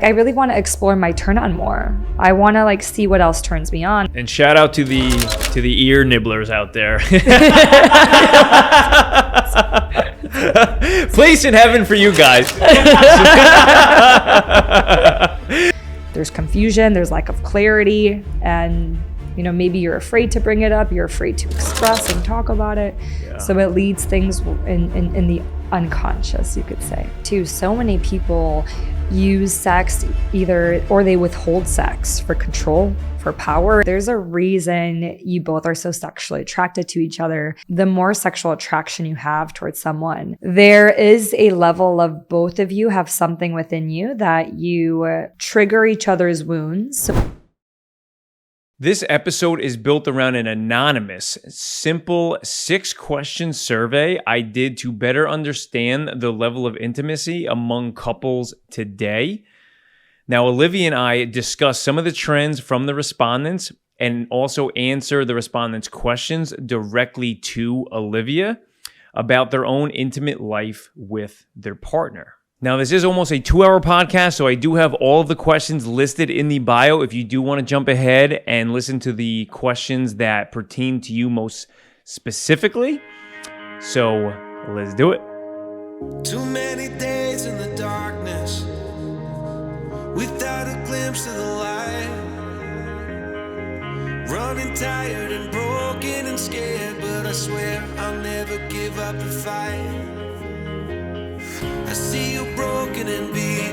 I really want to explore my turn on more. I want to like see what else turns me on. And shout out to the ear nibblers out there. Place in heaven for you guys. There's confusion, there's lack of clarity, and maybe you're afraid to bring it up, you're afraid to express and talk about it. Yeah. So it leads things in the unconscious, you could say. Too, so many people use sex or they withhold sex for control, for power. There's a reason you both are so sexually attracted to each other. The more sexual attraction you have towards someone, there is a level of both of you have something within you that you trigger each other's wounds. This episode is built around an anonymous, simple 6-question survey I did to better understand the level of intimacy among couples today. Now, Olivia and I discuss some of the trends from the respondents and also answer the respondents' questions directly to Olivia about their own intimate life with their partner. Now, this is almost a 2-hour podcast, so I do have all of the questions listed in the bio if you do want to jump ahead and listen to the questions that pertain to you most specifically. So let's do it. Too many days in the darkness without a glimpse of the light. Running tired and broken and scared, but I swear I'll never give up the fight. I see you broken and beat,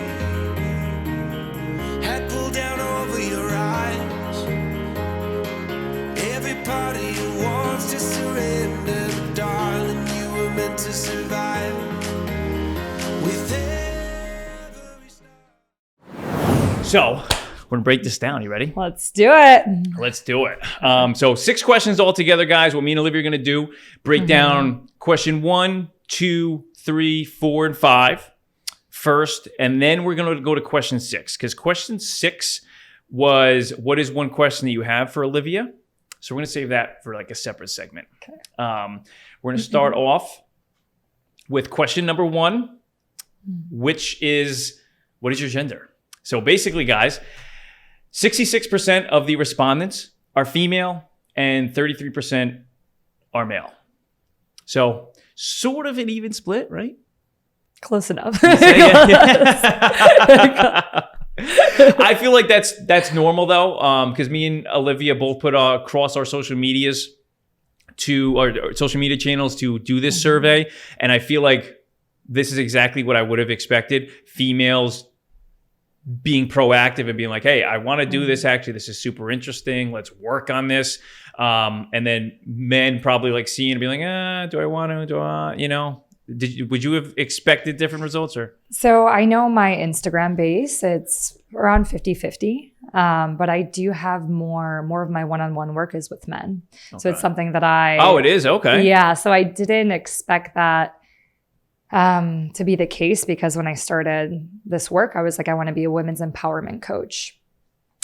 head pulled down over your eyes. Every part of you wants to surrender, but darling, you were meant to survive. With every So we're going to break this down. You ready? Let's do it. Let's do it. So 6 questions all together, guys. What me and Olivia are going to do, break down question 1, 2, 3, 4, and 5 first, and then we're going to go to question 6, because question 6 was, what is one question that you have for Olivia? So we're going to save that for like a separate segment. Okay. We're going to start off with question number 1, which is, what is your gender? So basically, guys, 66% of the respondents are female and 33% are male. So sort of an even split, right? Close enough. I feel like that's normal though, because me and Olivia both put across our social medias our social media channels to do this survey, and I feel like this is exactly what I would have expected. Females being proactive and being like, hey, I want to do this. Actually, this is super interesting. Let's work on this. And then men probably like seeing and being like, do I want to, would you have expected different results or? So I know my Instagram base, it's around 50-50. But I do have more of my one-on-one work is with men. Okay. So it's something that Oh, it is? Okay. Yeah. So I didn't expect that to be the case, because when I started this work, I was like, I want to be a women's empowerment coach.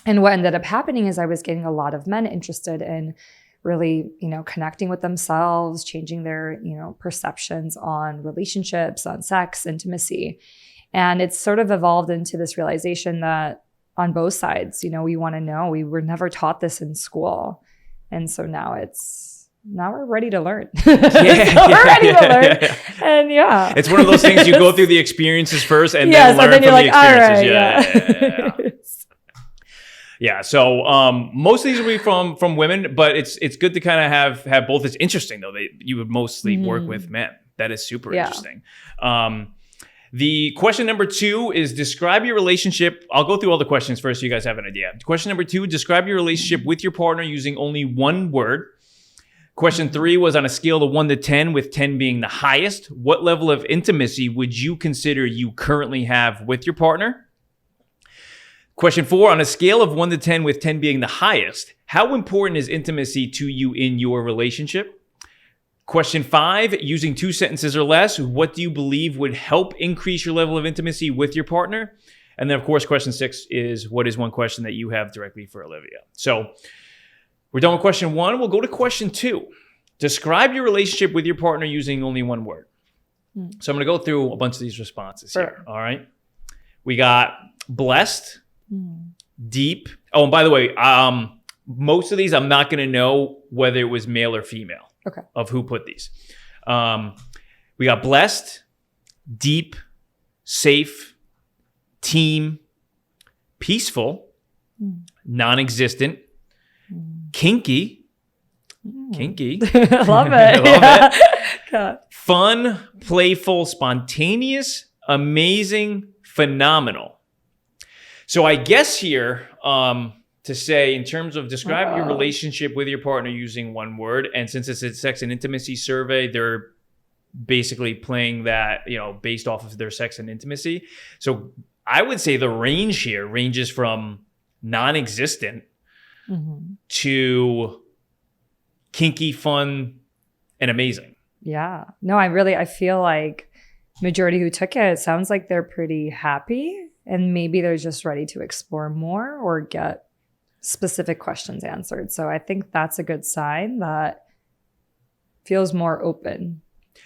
And what ended up happening is I was getting a lot of men interested in really, connecting with themselves, changing their, perceptions on relationships, on sex, intimacy. And it's sort of evolved into this realization that on both sides, we want to know. We were never taught this in school. And so now we're ready to learn. We're ready to learn. Yeah. And yeah. It's one of those things you go through the experiences first and then learn from the experiences. All right, Yeah. So most of these will be from women, but it's good to kind of have both. It's interesting though that you would mostly work with men. That is super interesting. The question number 2 is describe your relationship. I'll go through all the questions first so you guys have an idea. Question number 2, describe your relationship with your partner using only one word. Question 3 was on a scale of 1 to 10, with 10 being the highest. What level of intimacy would you consider you currently have with your partner? Question 4, on a scale of 1 to 10, with 10 being the highest, how important is intimacy to you in your relationship? Question 5, using 2 sentences or less, what do you believe would help increase your level of intimacy with your partner? And then, of course, question 6 is, what is one question that you have directly for Olivia? So we're done with question 1. We'll go to question 2. Describe your relationship with your partner using only one word. So I'm going to go through a bunch of these responses here. All right. We got blessed, deep. Oh, and by the way, most of these I'm not going to know whether it was male or female. Okay. Of who put these. We got blessed, deep, safe, team, peaceful, non-existent, kinky. I love it. Fun, playful, spontaneous, amazing, phenomenal. So I guess here, to say in terms of describe your relationship with your partner using one word, and since it's a sex and intimacy survey, they're basically playing that, based off of their sex and intimacy. So I would say the range here ranges from non-existent to kinky, fun, and amazing. Yeah. No, I feel like majority who took it sounds like they're pretty happy, and maybe they're just ready to explore more or get specific questions answered. So I think that's a good sign that feels more open.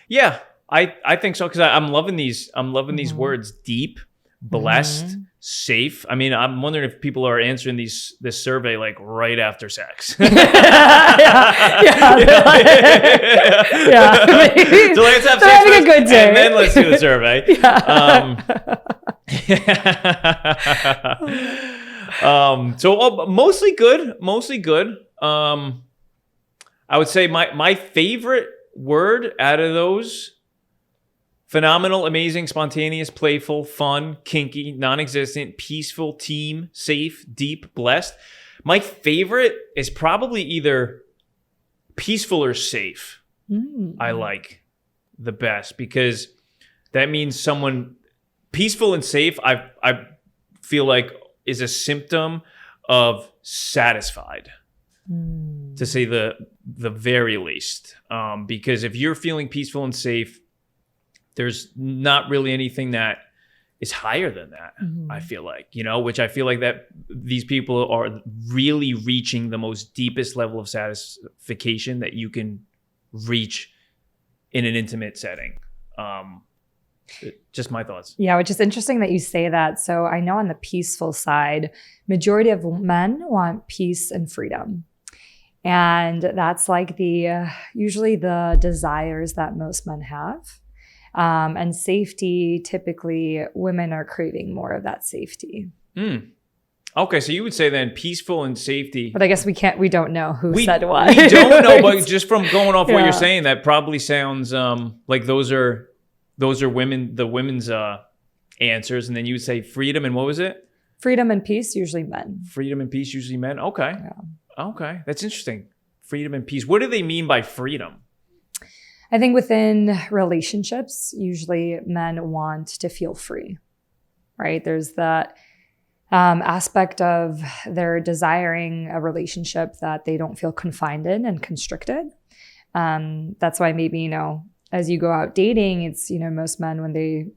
Yeah, I think so, because I'm loving these. I'm loving these words: deep, blessed, safe. I mean, I'm wondering if people are answering this survey like right after sex. Yeah. So let's have sex having first, a good day, and then let's do the survey. So mostly good. I would say my favorite word out of those: phenomenal, amazing, spontaneous, playful, fun, kinky, non-existent, peaceful, team, safe, deep, blessed. My favorite is probably either peaceful or safe. I like the best, because that means someone peaceful and safe, I feel like is a symptom of satisfied, to say the very least. Because if you're feeling peaceful and safe, there's not really anything that is higher than that, I feel like, which I feel like that these people are really reaching the most deepest level of satisfaction that you can reach in an intimate setting. Just my thoughts. Yeah, which is interesting that you say that. So I know on the peaceful side, majority of men want peace and freedom. And that's like usually the desires that most men have. And safety, typically women are craving more of that safety. Okay, so you would say then peaceful and safety. But I guess we don't know who said what. We don't know, but just from going off what you're saying, that probably sounds like those are the women's answers. And then you would say freedom and what was it? Freedom and peace, usually men. Freedom and peace, usually men. Okay. Yeah. Okay, that's interesting. Freedom and peace. What do they mean by freedom? I think within relationships, usually men want to feel free, right? There's that aspect of they're desiring a relationship that they don't feel confined in and constricted. That's why maybe, as you go out dating, it's, most men when they,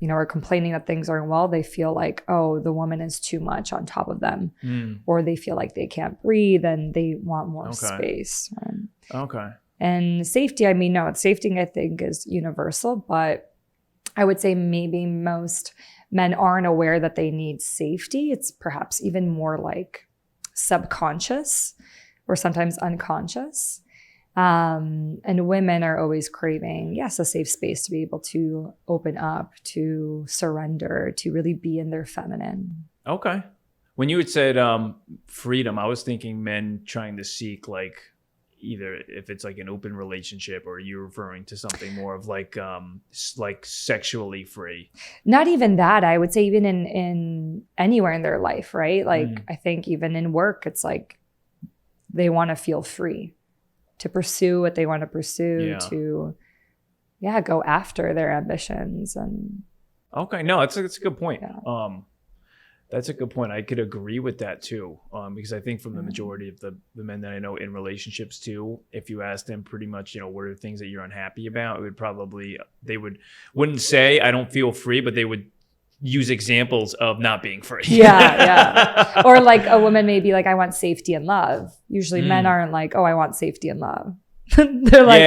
are complaining that things aren't well, they feel like, oh, the woman is too much on top of them, or they feel like they can't breathe and they want more space. Okay. And safety, safety I think is universal, but I would say maybe most men aren't aware that they need safety. It's perhaps even more like subconscious or sometimes unconscious. And women are always craving, a safe space to be able to open up, to surrender, to really be in their feminine. Okay. When you had said freedom, I was thinking men trying to seek like either if it's like an open relationship, or you're referring to something more of like sexually free. Not even that. I would say even in anywhere in their life, right? Like I think even in work, it's like they want to feel free to pursue what they want to pursue, to go after their ambitions. And okay, no, that's a good point. Yeah. That's a good point. I could agree with that too, because I think from the majority of the men that I know in relationships too, if you ask them pretty much, what are the things that you're unhappy about, they wouldn't say I don't feel free, but they would use examples of not being free. Yeah. Or like a woman may be like, I want safety and love. Usually men aren't like, oh, I want safety and love. They're like,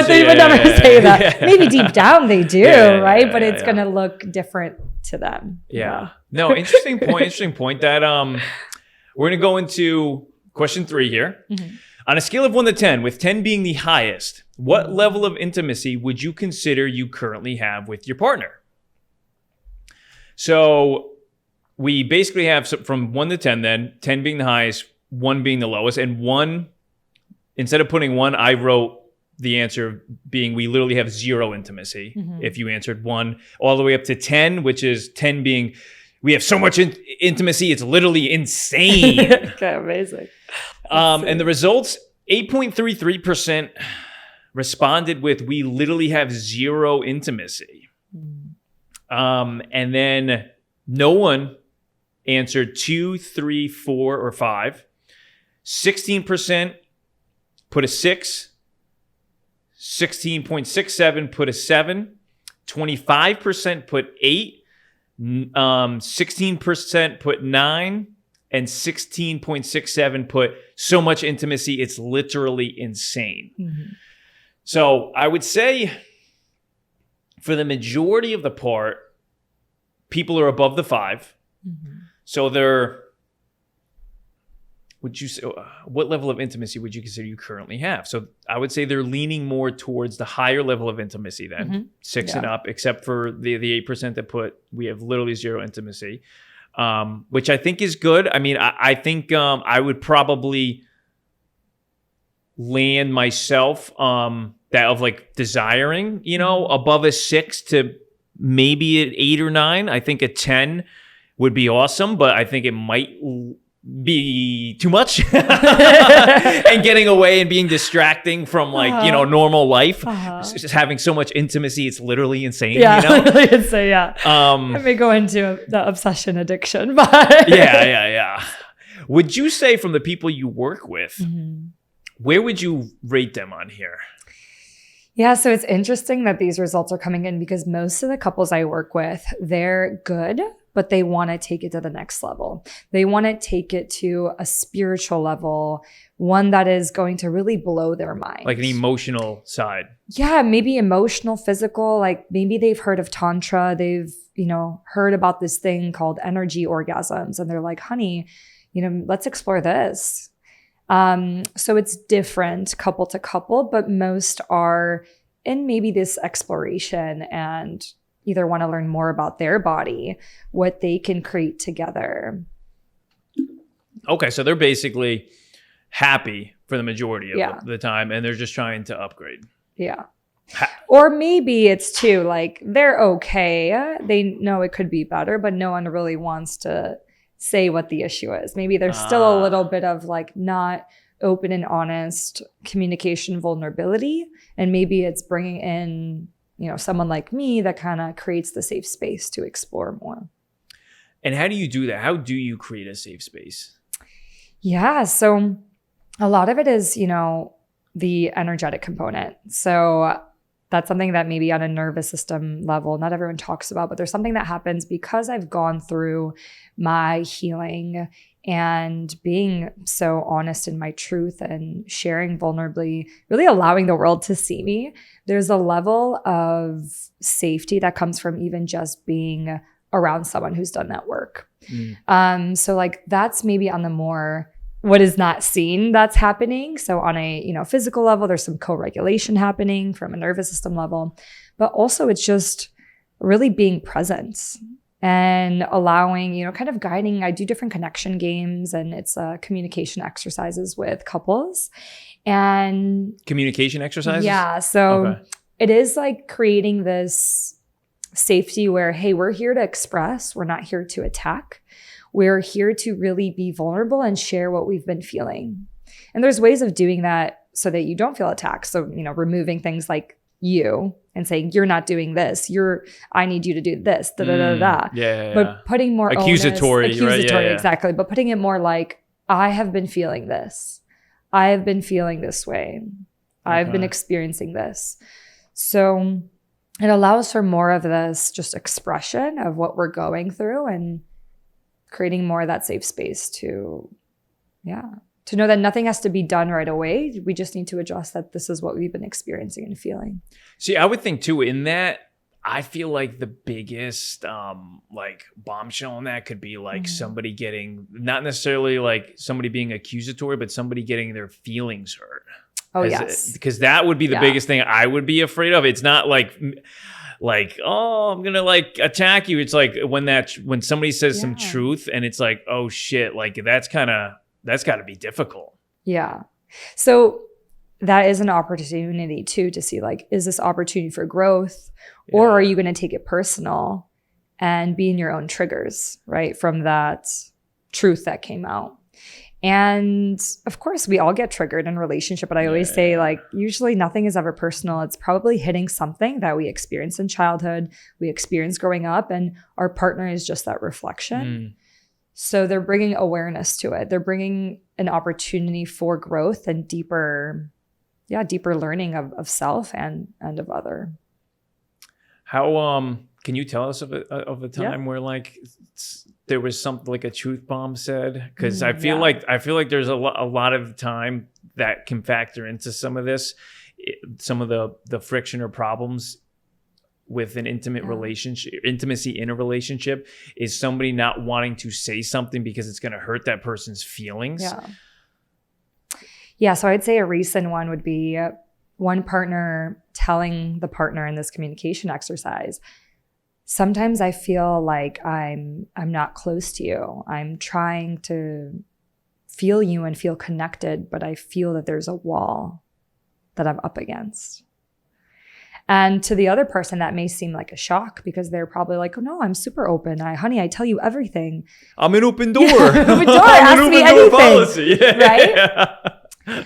they would never say that. Maybe deep down they do, right? But it's going to look different to them. Yeah. No, interesting point that we're going to go into question 3 here. Mm-hmm. On a scale of 1 to 10, with 10 being the highest, what level of intimacy would you consider you currently have with your partner? So we basically have from 1 to 10 then, 10 being the highest, 1 being the lowest, and 1, instead of putting 1, I wrote the answer being we literally have 0 intimacy if you answered 1, all the way up to 10, which is 10 being we have so much intimacy, it's literally insane. Okay, amazing. And the results, 8.33% responded with we literally have 0 intimacy. And then no one answered 2, 3, 4, or 5. 16% put a 6. 16.67 put a 7. 25% put 8. 16% put 9. And 16.67 put so much intimacy, it's literally insane. Mm-hmm. So I would say for the majority of the part, people are above the 5. Mm-hmm. So would you say, what level of intimacy would you consider you currently have? So I would say they're leaning more towards the higher level of intimacy then, 6 and up, except for the 8% that put, we have literally 0 intimacy, which I think is good. I mean, I think I would probably land myself that of like desiring, above a 6 to maybe an 8 or 9. I think a 10 would be awesome, but I think it might be too much and getting away and being distracting from normal life. Just having so much intimacy, it's literally insane. Literally insane. Yeah. I may go into the obsession addiction, but yeah. Would you say from the people you work with, where would you rate them on here? Yeah, so it's interesting that these results are coming in because most of the couples I work with, they're good, but they want to take it to the next level. They want to take it to a spiritual level, one that is going to really blow their mind. Like an emotional side. Yeah, maybe emotional, physical. Like maybe they've heard of Tantra. They've, heard about this thing called energy orgasms. And they're like, honey, let's explore this. So it's different couple to couple, but most are in maybe this exploration and either want to learn more about their body, what they can create together. Okay, so they're basically happy for the majority of the time, and they're just trying to upgrade. Yeah. Or maybe it's too, like, they're okay. They know it could be better, but no one really wants to say what the issue is. Maybe there's still a little bit of like not open and honest communication vulnerability. And maybe it's bringing in someone like me that kind of creates the safe space to explore more. And how do you do that? How do you create a safe space? Yeah. So a lot of it is, the energetic component. So that's something that maybe on a nervous system level, not everyone talks about, but there's something that happens because I've gone through my healing and being so honest in my truth and sharing vulnerably, really allowing the world to see me. There's a level of safety that comes from even just being around someone who's done that work. So like that's maybe on the more what is not seen that's happening. So on a physical level, there's some co-regulation happening from a nervous system level, but also it's just really being present and allowing, kind of guiding. I do different connection games and it's communication exercises with couples. And communication exercises? Yeah. So it is like creating this safety where, hey, we're here to express. We're not here to attack. We're here to really be vulnerable and share what we've been feeling. And there's ways of doing that so that you don't feel attacked. So, removing things like you and saying, you're not doing this. I need you to do this. Yeah. But putting more accusatory, right? Yeah. Exactly. But putting it more like, I have been feeling this. I have been feeling this way. I've been experiencing this. So it allows for more of this just expression of what we're going through and creating more of that safe space to, to know that nothing has to be done right away. We just need to adjust that this is what we've been experiencing and feeling. See, I would think too, in that, I feel like the biggest like bombshell in that could be like somebody getting, not necessarily like somebody being accusatory, but somebody getting their feelings hurt. Oh, yes. Because that would be the biggest thing I would be afraid of. It's not like, oh, I'm going to like attack you. It's like when somebody says some truth and it's like, oh shit, like that's got to be difficult. Yeah. So that is an opportunity too, to see like, is this opportunity for growth, or are you going to take it personal and be in your own triggers, right? From that truth that came out. And of course we all get triggered in a relationship, but I always say like, usually nothing is ever personal. It's probably hitting something that we experienced in childhood, we experienced growing up, and our partner is just that reflection. So they're bringing awareness to it. They're bringing an opportunity for growth and deeper learning of self and of other. How can you tell us of a time where like there was something like a truth bomb said? Because I feel like there's a lot of time that can factor into some of this, some of the friction or problems with an intimate relationship, intimacy in a relationship, is somebody not wanting to say something because it's going to hurt that person's feelings. Yeah. So I'd say a recent one would be one partner telling the partner in this communication exercise, sometimes I feel like I'm not close to you. I'm trying to feel you and feel connected, but I feel that there's a wall that I'm up against. And to the other person, that may seem like a shock because they're probably like, oh no, I'm super open. Honey, I tell you everything. I'm an open door. Open door. Ask me anything. Right?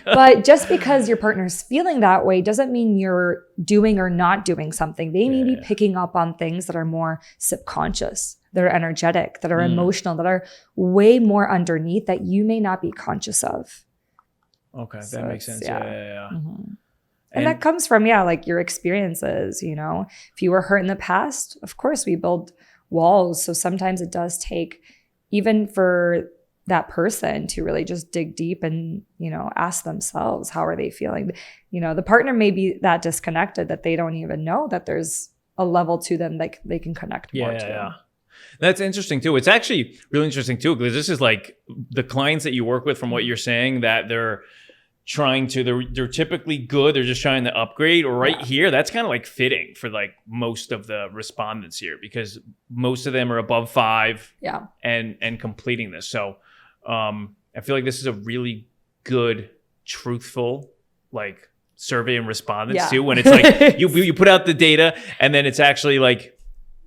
But just because your partner's feeling that way doesn't mean you're doing or not doing something. They may be picking up on things that are more subconscious, that are energetic, that are emotional, that are way more underneath that you may not be conscious of. Okay, so that makes sense. Yeah. Mm-hmm. And that comes from, like your experiences, If you were hurt in the past, of course we build walls. So sometimes it does take, even for that person to really just dig deep and, ask themselves, how are they feeling? The partner may be that disconnected that they don't even know that there's a level to them that they can connect more to. Yeah. That's interesting too. It's actually really interesting too, because this is like the clients that you work with, from what you're saying, that they're typically good. They're just trying to upgrade. Or here, that's kind of like fitting for like most of the respondents here, because most of them are above 5 and completing this. So I feel like this is a really good, truthful, like survey and respondents too. When it's like you put out the data and then it's actually like,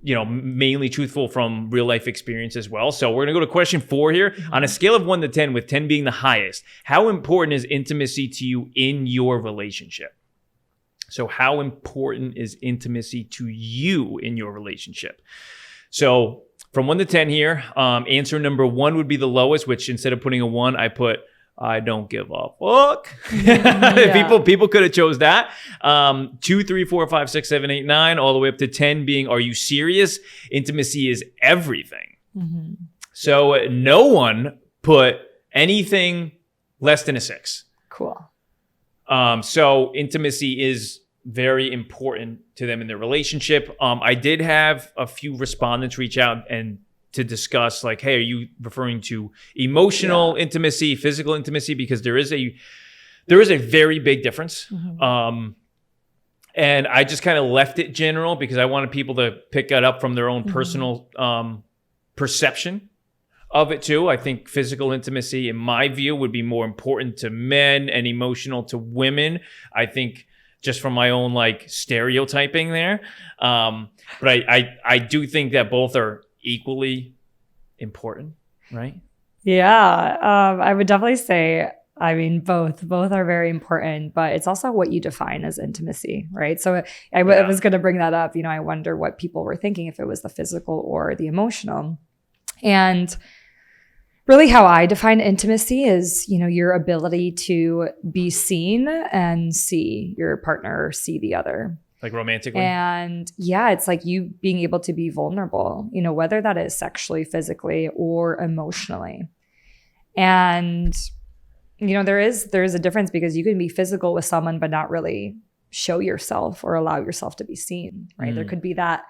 mainly truthful from real life experience as well. So we're gonna go to question 4 here. On a scale of 1 to 10, with 10 being the highest, how important is intimacy to you in your relationship? So how important is intimacy to you in your relationship? So from 1 to 10 here, answer number 1 would be the lowest, which instead of putting a 1, I put, I don't give a fuck. People could have chose that. 2, 3, 4, 5, 6, 7, 8, 9, all the way up to 10 being, are you serious? Intimacy is everything. Mm-hmm. So no one put anything less than a 6. Cool. So intimacy is very important to them in their relationship. I did have a few respondents reach out and to discuss like, hey, are you referring to emotional intimacy, physical intimacy? Because there is a very big difference. Mm-hmm. And I just kind of left it general because I wanted people to pick that up from their own personal perception of it too. I think physical intimacy, in my view, would be more important to men and emotional to women. I think just from my own like stereotyping there. But I do think that both are equally important, right? Yeah, I would definitely say, both are very important, but it's also what you define as intimacy, right? So I was going to bring that up. I wonder what people were thinking, if it was the physical or the emotional. And really how I define intimacy is, your ability to be seen and see your partner or see the other. Like romantically? And it's like you being able to be vulnerable, whether that is sexually, physically, or emotionally. And there is a difference, because you can be physical with someone but not really show yourself or allow yourself to be seen, right? There could be that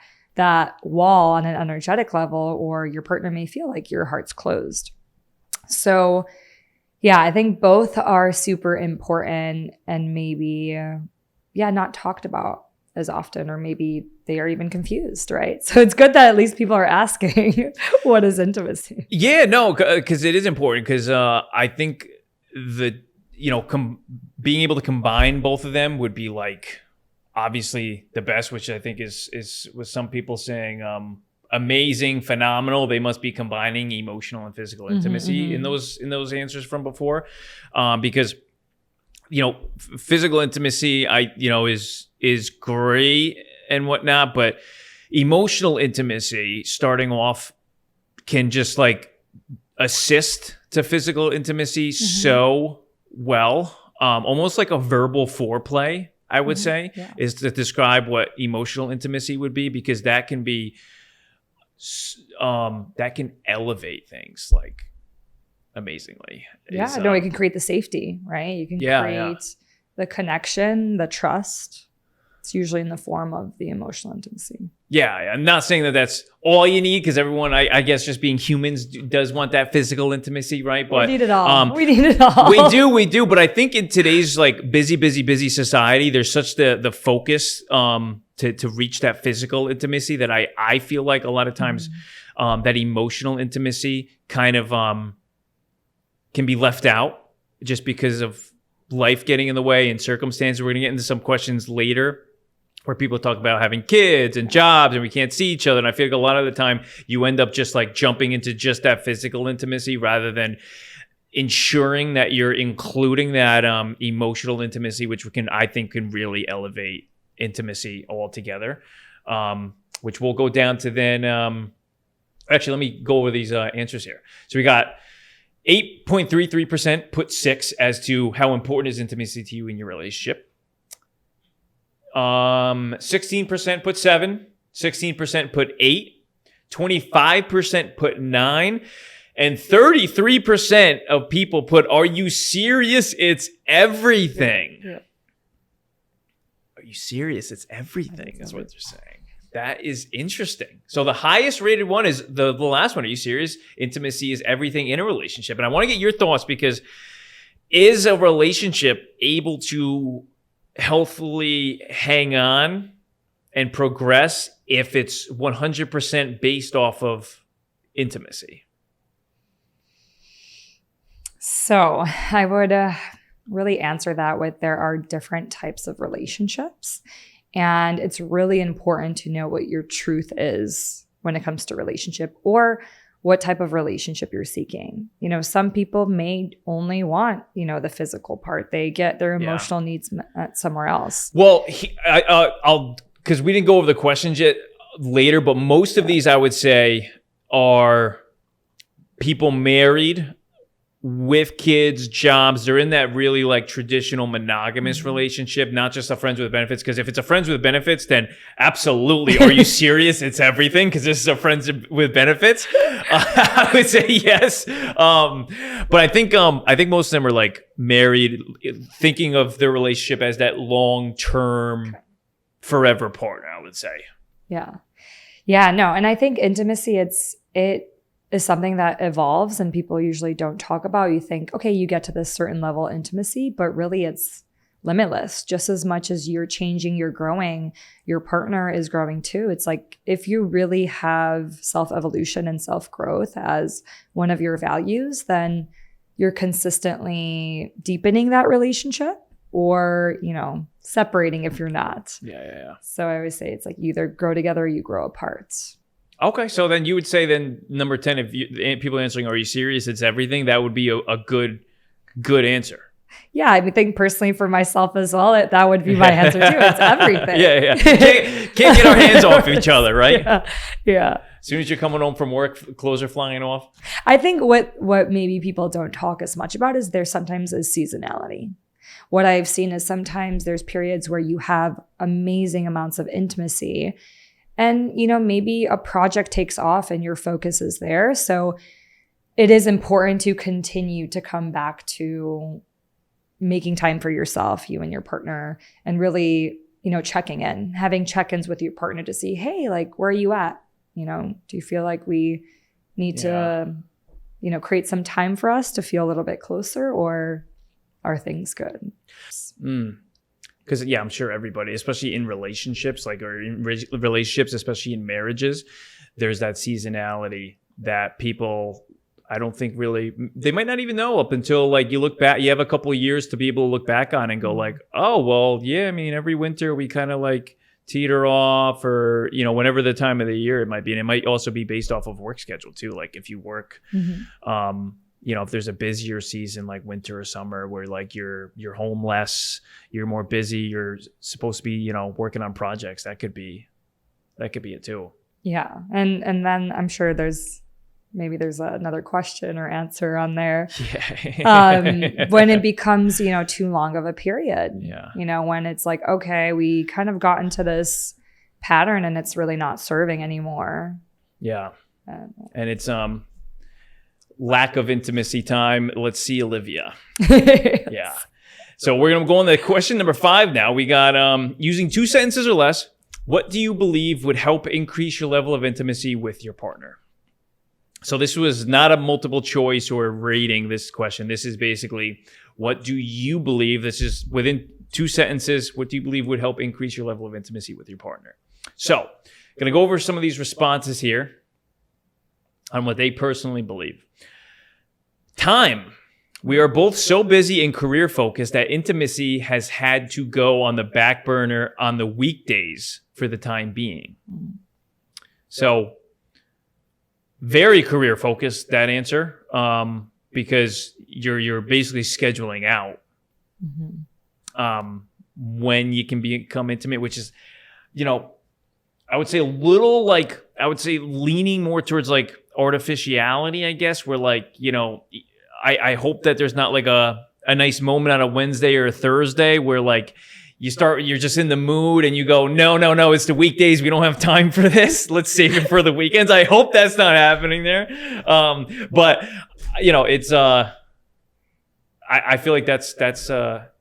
wall on an energetic level, or your partner may feel like your heart's closed. So yeah, I think both are super important, and maybe, not talked about as often, or maybe they are even confused, right? So it's good that at least people are asking, what is intimacy? Yeah, no, because it is important, because I think being able to combine both of them would be like obviously the best, which I think is with some people saying amazing, phenomenal. They must be combining emotional and physical intimacy in those answers from before, because physical intimacy is great and whatnot, but emotional intimacy starting off can just like assist to physical intimacy so well, almost like a verbal foreplay, I would say, is to describe what emotional intimacy would be, because that can be that can elevate things like amazingly. It can create the safety, right? You can create the connection, the trust. It's usually in the form of the emotional intimacy. Yeah, I'm not saying that that's all you need, because everyone, I guess, just being humans, does want that physical intimacy, right? But we need it all. We need it all. We do. But I think in today's like busy society, there's such the focus to reach that physical intimacy that I feel like a lot of times that emotional intimacy kind of can be left out just because of life getting in the way and circumstances. We're going to get into some questions later where people talk about having kids and jobs and we can't see each other. And I feel like a lot of the time you end up just like jumping into just that physical intimacy rather than ensuring that you're including that emotional intimacy, which I think can really elevate intimacy altogether, which we'll go down to then. Actually, let me go over these answers here. So we got 8.33% put 6 as to how important is intimacy to you in your relationship. 16% put 7, 16% put 8, 25% put 9, and 33% of people put, "Are you serious? It's everything." Yeah. Are you serious? It's everything, is what they're saying. That is interesting. So the highest rated one is the last one. Are you serious? Intimacy is everything in a relationship. And I want to get your thoughts, because is a relationship able to healthily hang on and progress if it's 100% based off of intimacy? So I would really answer that with, there are different types of relationships, and it's really important to know what your truth is when it comes to relationship, or what type of relationship you're seeking. Some people may only want, the physical part. They get their emotional needs met somewhere else. Well, I'll, because we didn't go over the questions yet later, but most of these I would say are people married with kids, jobs. They're in that really like traditional monogamous relationship, not just a friends with benefits. Because if it's a friends with benefits, then absolutely. Are you serious? It's everything, because this is a friends with benefits. I would say yes. But I think most of them are like married, thinking of their relationship as that long-term, forever partner, I would say. Yeah. Yeah, no. And I think intimacy, it is something that evolves and people usually don't talk about. You think, okay, you get to this certain level of intimacy, but really it's limitless. Just as much as you're changing, you're growing, your partner is growing too. It's like, if you really have self-evolution and self-growth as one of your values, then you're consistently deepening that relationship, or, separating if you're not. Yeah. So I always say it's like, you either grow together or you grow apart. Okay, so then you would say then number 10, if people answering, "Are you serious? It's everything," that would be a good answer. Yeah, I think personally for myself as well, that would be my answer too. It's everything. Yeah. Can't get our hands off each other, right? Yeah. As soon as you're coming home from work, clothes are flying off. I think what maybe people don't talk as much about is there sometimes is seasonality. What I've seen is sometimes there's periods where you have amazing amounts of intimacy, and, maybe a project takes off and your focus is there. So it is important to continue to come back to making time for yourself, you and your partner, and really, checking in, having check-ins with your partner to see, hey, like, where are you at? Do you feel like we need to, create some time for us to feel a little bit closer, or are things good? Because I'm sure everybody, especially in relationships, relationships, especially in marriages, there's that seasonality that people, I don't think really, they might not even know up until like you look back, you have a couple of years to be able to look back on and go like, oh, well, yeah, I mean, every winter we kind of like teeter off, or, whenever the time of the year it might be. And it might also be based off of work schedule too. Like if you work, if there's a busier season like winter or summer where like you're home less, you're more busy, you're supposed to be, working on projects, that could be it too. Yeah. And then I'm sure there's another question or answer on there. Yeah. When it becomes, too long of a period. Yeah. When it's like, okay, we kind of got into this pattern and it's really not serving anymore. Yeah. And it's lack of intimacy time. Let's see, Olivia. Yes. Yeah. So we're going to go on to question number 5 now. We got using 2 sentences or less. What do you believe would help increase your level of intimacy with your partner? So this was not a multiple choice or rating this question. This is basically, what do you believe? This is within 2 sentences. What do you believe would help increase your level of intimacy with your partner? So I'm going to go over some of these responses here on what they personally believe. Time. We are both so busy and career focused that intimacy has had to go on the back burner on the weekdays for the time being. So very career focused, that answer, because you're basically scheduling out when you can become intimate, which is, I would say leaning more towards like artificiality, I guess, where like, I hope that there's not like a nice moment on a Wednesday or a Thursday where like you're just in the mood and you go, no, it's the weekdays. We don't have time for this. Let's save it for the weekends. I hope that's not happening there. But it's, I feel like that's they're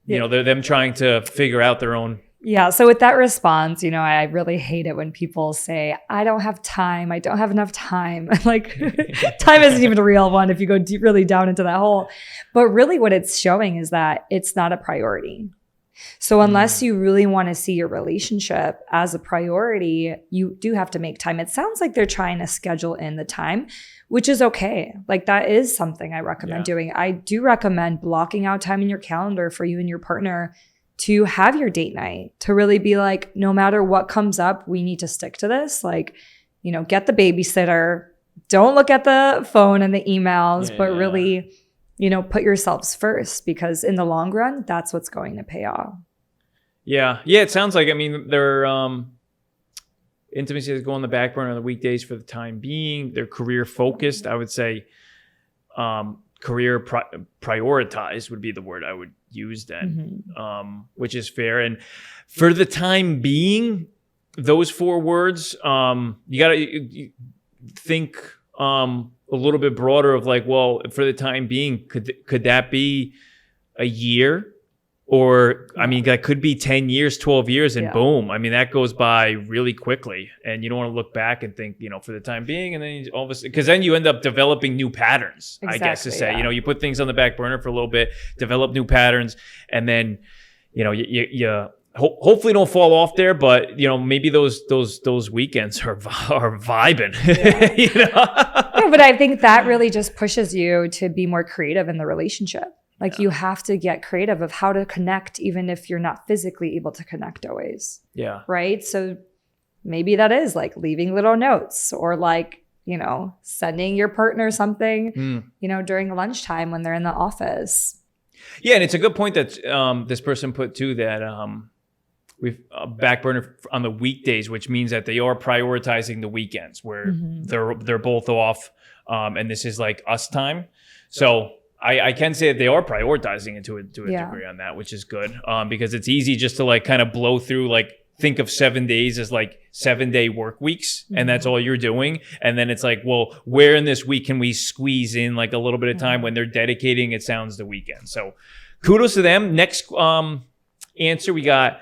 them trying to figure out their own. Yeah. So with that response, I really hate it when people say, I don't have time. I don't have enough time. Like time isn't even a real one if you go really down into that hole. But really what it's showing is that it's not a priority. So unless you really want to see your relationship as a priority, you do have to make time. It sounds like they're trying to schedule in the time, which is okay. Like that is something I recommend doing. I do recommend blocking out time in your calendar for you and your partner to have your date night, to really be like, no matter what comes up, we need to stick to this. Like, get the babysitter, don't look at the phone and the emails, but really, put yourselves first, because in the long run, that's what's going to pay off. Yeah. Yeah. It sounds like, their intimacy is going on the back burner on the weekdays for the time being. They're career focused. I would say, career prioritized would be the word I would use then, which is fair. And for the time being, those 4 words, you got to think a little bit broader of like, well, for the time being, could that be a year? Or, that could be 10 years, 12 years, and boom. That goes by really quickly. And you don't want to look back and think, for the time being, and then all of a sudden, because then you end up developing new patterns, I guess to say. You put things on the back burner for a little bit, develop new patterns, and then, you hopefully don't fall off there, but, maybe those weekends are vibing. Yeah, but I think that really just pushes you to be more creative in the relationship. Like you have to get creative of how to connect, even if you're not physically able to connect always. Yeah. Right. So maybe that is like leaving little notes, or like, sending your partner something, during lunchtime when they're in the office. Yeah. And it's a good point that this person put too, that we've back burner on the weekdays, which means that they are prioritizing the weekends where they're both off. And this is like us time. So I can say that they are prioritizing it to a degree on that, which is good, because it's easy just to like kind of blow through like think of 7 days as like 7-day work weeks, and that's all you're doing. And then it's like, well, where in this week can we squeeze in like a little bit of time when they're dedicating, it sounds, the weekend. So kudos to them. Next answer we got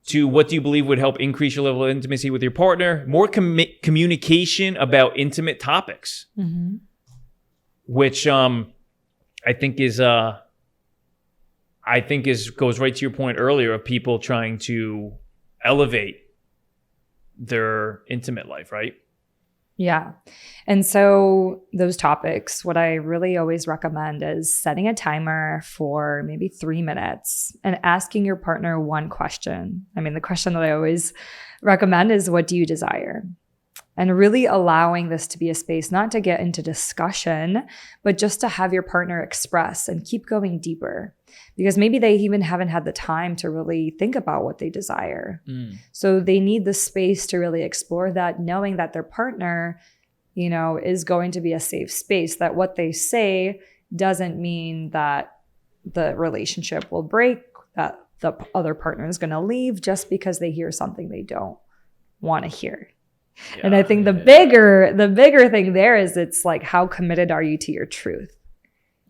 to, what do you believe would help increase your level of intimacy with your partner? More communication about intimate topics, which I think is goes right to your point earlier of people trying to elevate their intimate life, right? Yeah. And so those topics, what I really always recommend is setting a timer for maybe 3 minutes and asking your partner one question. I mean, the question that I always recommend is, what do you desire? And really allowing this to be a space, not to get into discussion, but just to have your partner express and keep going deeper. Because maybe they even haven't had the time to really think about what they desire. So they need the space to really explore that, knowing that their partner, you know, is going to be a safe space, that what they say doesn't mean that the relationship will break, that the other partner is going to leave just because they hear something they don't want to hear. Yeah, and I think the bigger thing there is, it's like, how committed are you to your truth?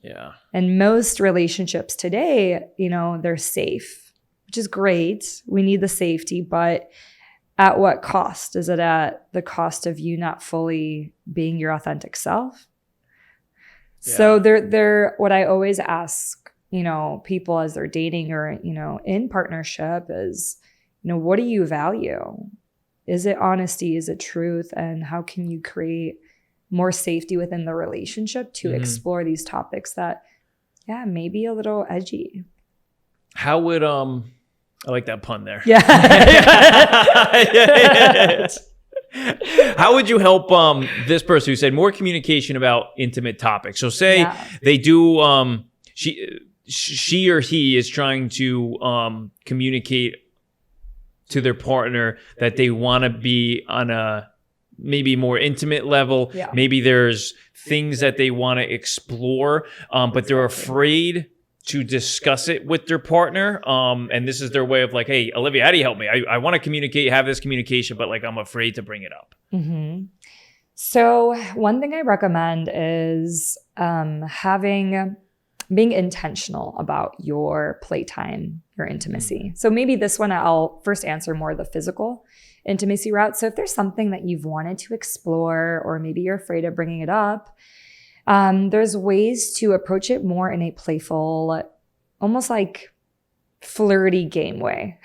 Yeah. And most relationships today, you know, they're safe, which is great. We need the safety, but at what cost? Is it at the cost of you not fully being your authentic self? Yeah. So they're what I always ask, you know, people as they're dating or, you know, in partnership is, you know, what do you value? Is it honesty? Is it truth? And how can you create more safety within the relationship to explore these topics that, yeah, maybe a little edgy? How would, I like that pun there. Yeah. How would you help this person who said more communication about intimate topics? So say they do, she or he is trying to communicate to their partner that they want to be on a maybe more intimate level. Yeah. Maybe there's things that they want to explore, but they're afraid to discuss it with their partner. And this is their way of like, hey, Olivia, how do you help me? I want to communicate, have this communication, but like I'm afraid to bring it up. So one thing I recommend is being intentional about your playtime, your intimacy. So maybe this one I'll first answer more the physical intimacy route. So if there's something that you've wanted to explore, or maybe you're afraid of bringing it up, there's ways to approach it more in a playful, almost like flirty game way.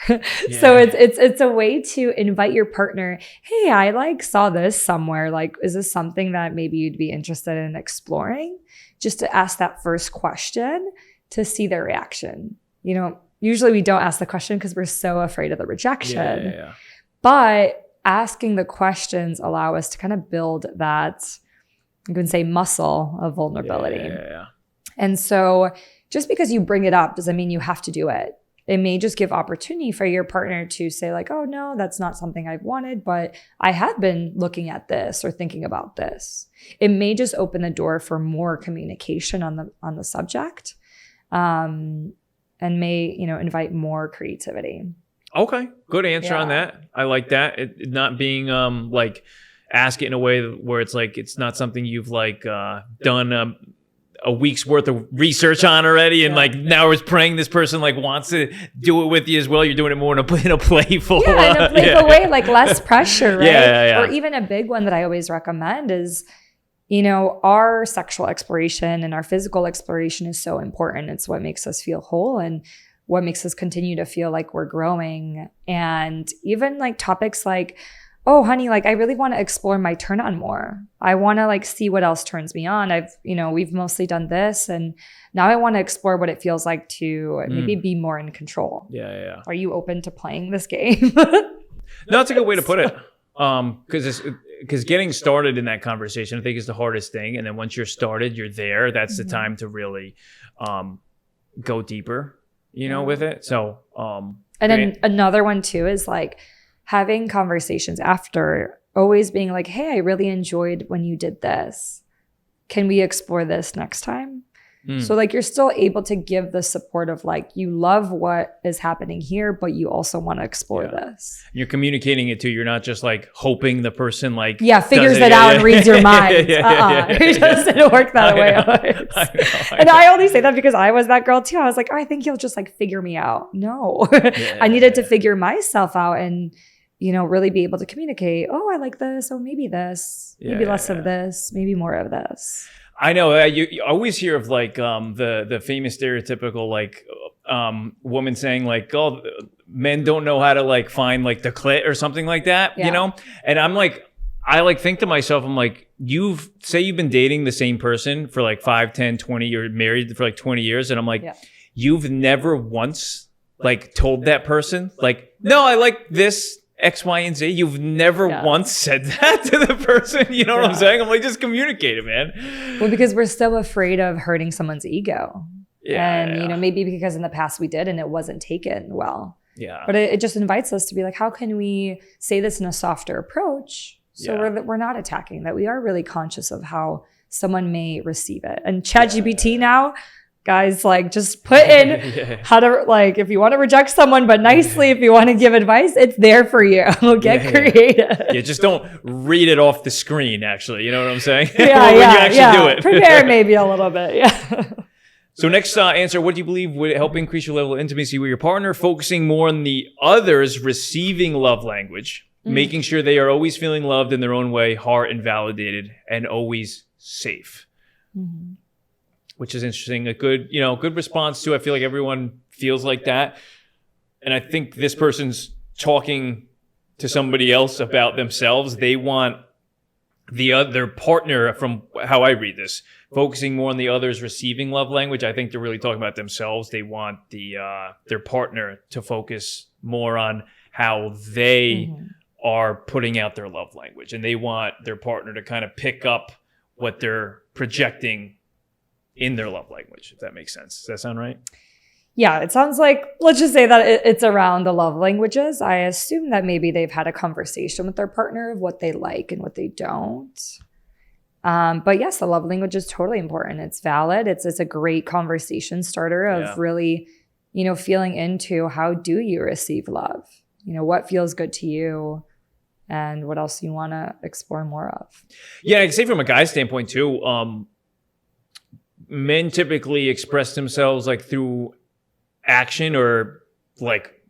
So it's a way to invite your partner, hey, I like saw this somewhere. Like, is this something that maybe you'd be interested in exploring? Just to ask that first question to see their reaction. You know, usually we don't ask the question because we're so afraid of the rejection. But asking the questions allow us to kind of build that, you can say, muscle of vulnerability. And so just because you bring it up doesn't mean you have to do it. It may just give opportunity for your partner to say like, oh no, that's not something I've wanted, but I have been looking at this or thinking about this. It may just open the door for more communication on the subject, and may, you know, invite more creativity. Okay, good answer on that. I like that. It not being like ask it in a way where it's like it's not something you've like done a week's worth of research on already, and like now it's praying this person like wants to do it with you as well. You're doing it more in a playful way, like less pressure, right? Or even a big one that I always recommend is, you know, our sexual exploration and our physical exploration is so important. It's what makes us feel whole and what makes us continue to feel like we're growing. And even like topics like, oh, honey, like I really want to explore my turn on more. I want to like see what else turns me on. We've mostly done this, and now I want to explore what it feels like to maybe be more in control. Are you open to playing this game? No, that's a good way to put it. Because getting started in that conversation, I think, is the hardest thing. And then once you're started, you're there. That's the time to really go deeper, you know, with it. So, and then another one too is like having conversations after, always being like, hey, I really enjoyed when you did this. Can we explore this next time? So like you're still able to give the support of like, you love what is happening here, but you also want to explore this. You're communicating it too. You're not just like hoping the person like figures it out and reads your mind. It doesn't work that way. I only say that because I was that girl too. I was like, oh, I think he'll just like figure me out. No, I needed to figure myself out and, you know, really be able to communicate. Oh, I like this. Oh, maybe this, maybe less of this, maybe more of this. I know you always hear of like the famous stereotypical like woman saying like, oh, men don't know how to like find like the clit or something like that, you know? And I'm like, I like think to myself, I'm like, you've been dating the same person for like 5, 10, 20, you're married for like 20 years. And I'm like, you've never once like told that person like, no, I like this X, Y, and Z. You've never once said that to the person. You know what I'm saying? I'm like, just communicate it, man. Well, because we're still afraid of hurting someone's ego. You know, maybe because in the past we did and it wasn't taken well. But it just invites us to be like, how can we say this in a softer approach? So we're not attacking, that we are really conscious of how someone may receive it. And ChatGPT now, guys, like just put in how to, like, if you want to reject someone, but nicely, if you want to give advice, it's there for you. Get creative. Just don't read it off the screen, actually. You know what I'm saying? When you actually do it. Prepare maybe a little bit. So next answer, what do you believe would help increase your level of intimacy with your partner? Focusing more on the other's receiving love language, making sure they are always feeling loved in their own way, heart and validated, and always safe. Which is interesting. A good, good response to. I feel like everyone feels like that. And I think this person's talking to somebody else about themselves. They want their partner, from how I read this, focusing more on the other's receiving love language. I think they're really talking about themselves. They want their partner to focus more on how they are putting out their love language. And they want their partner to kind of pick up what they're projecting in their love language, if that makes sense. Does that sound right? Yeah, it sounds like, let's just say that it's around the love languages. I assume that maybe they've had a conversation with their partner of what they like and what they don't. But yes, the love language is totally important. It's valid. It's a great conversation starter of really, feeling into how do you receive love? What feels good to you and what else you want to explore more of. Yeah, I can say from a guy's standpoint too, men typically express themselves like through action or like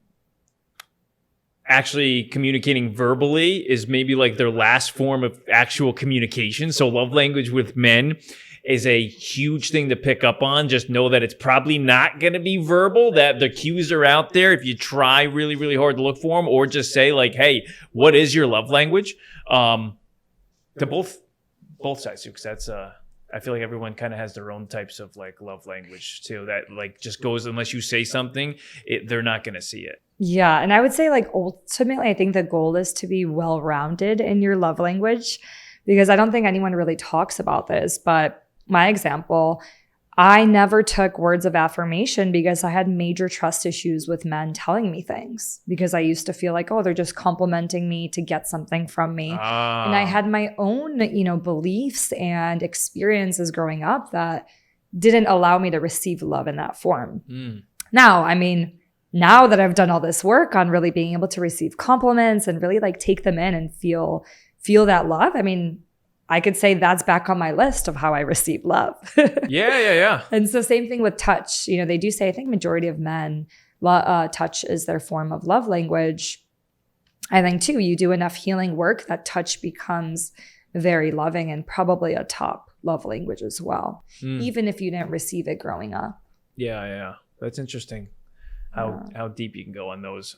actually communicating verbally is maybe like their last form of actual communication. So love language with men is a huge thing to pick up on. Just know that it's probably not going to be verbal, that the cues are out there if you try really, really hard to look for them, or just say like, hey, what is your love language? To both sides, because that's I feel like everyone kind of has their own types of like love language too, that like just goes, unless you say something, they're not going to see it. Yeah. And I would say like ultimately, I think the goal is to be well-rounded in your love language, because I don't think anyone really talks about this. But my example, I never took words of affirmation because I had major trust issues with men telling me things, because I used to feel like, oh, they're just complimenting me to get something from me. And I had my own, beliefs and experiences growing up that didn't allow me to receive love in that form. Now, now that I've done all this work on really being able to receive compliments and really like take them in and feel that love, I could say that's back on my list of how I receive love. Yeah. And so same thing with touch. They do say, I think majority of men, touch is their form of love language. I think too, you do enough healing work that touch becomes very loving and probably a top love language as well, even if you didn't receive it growing up. Yeah. That's interesting how deep you can go on those.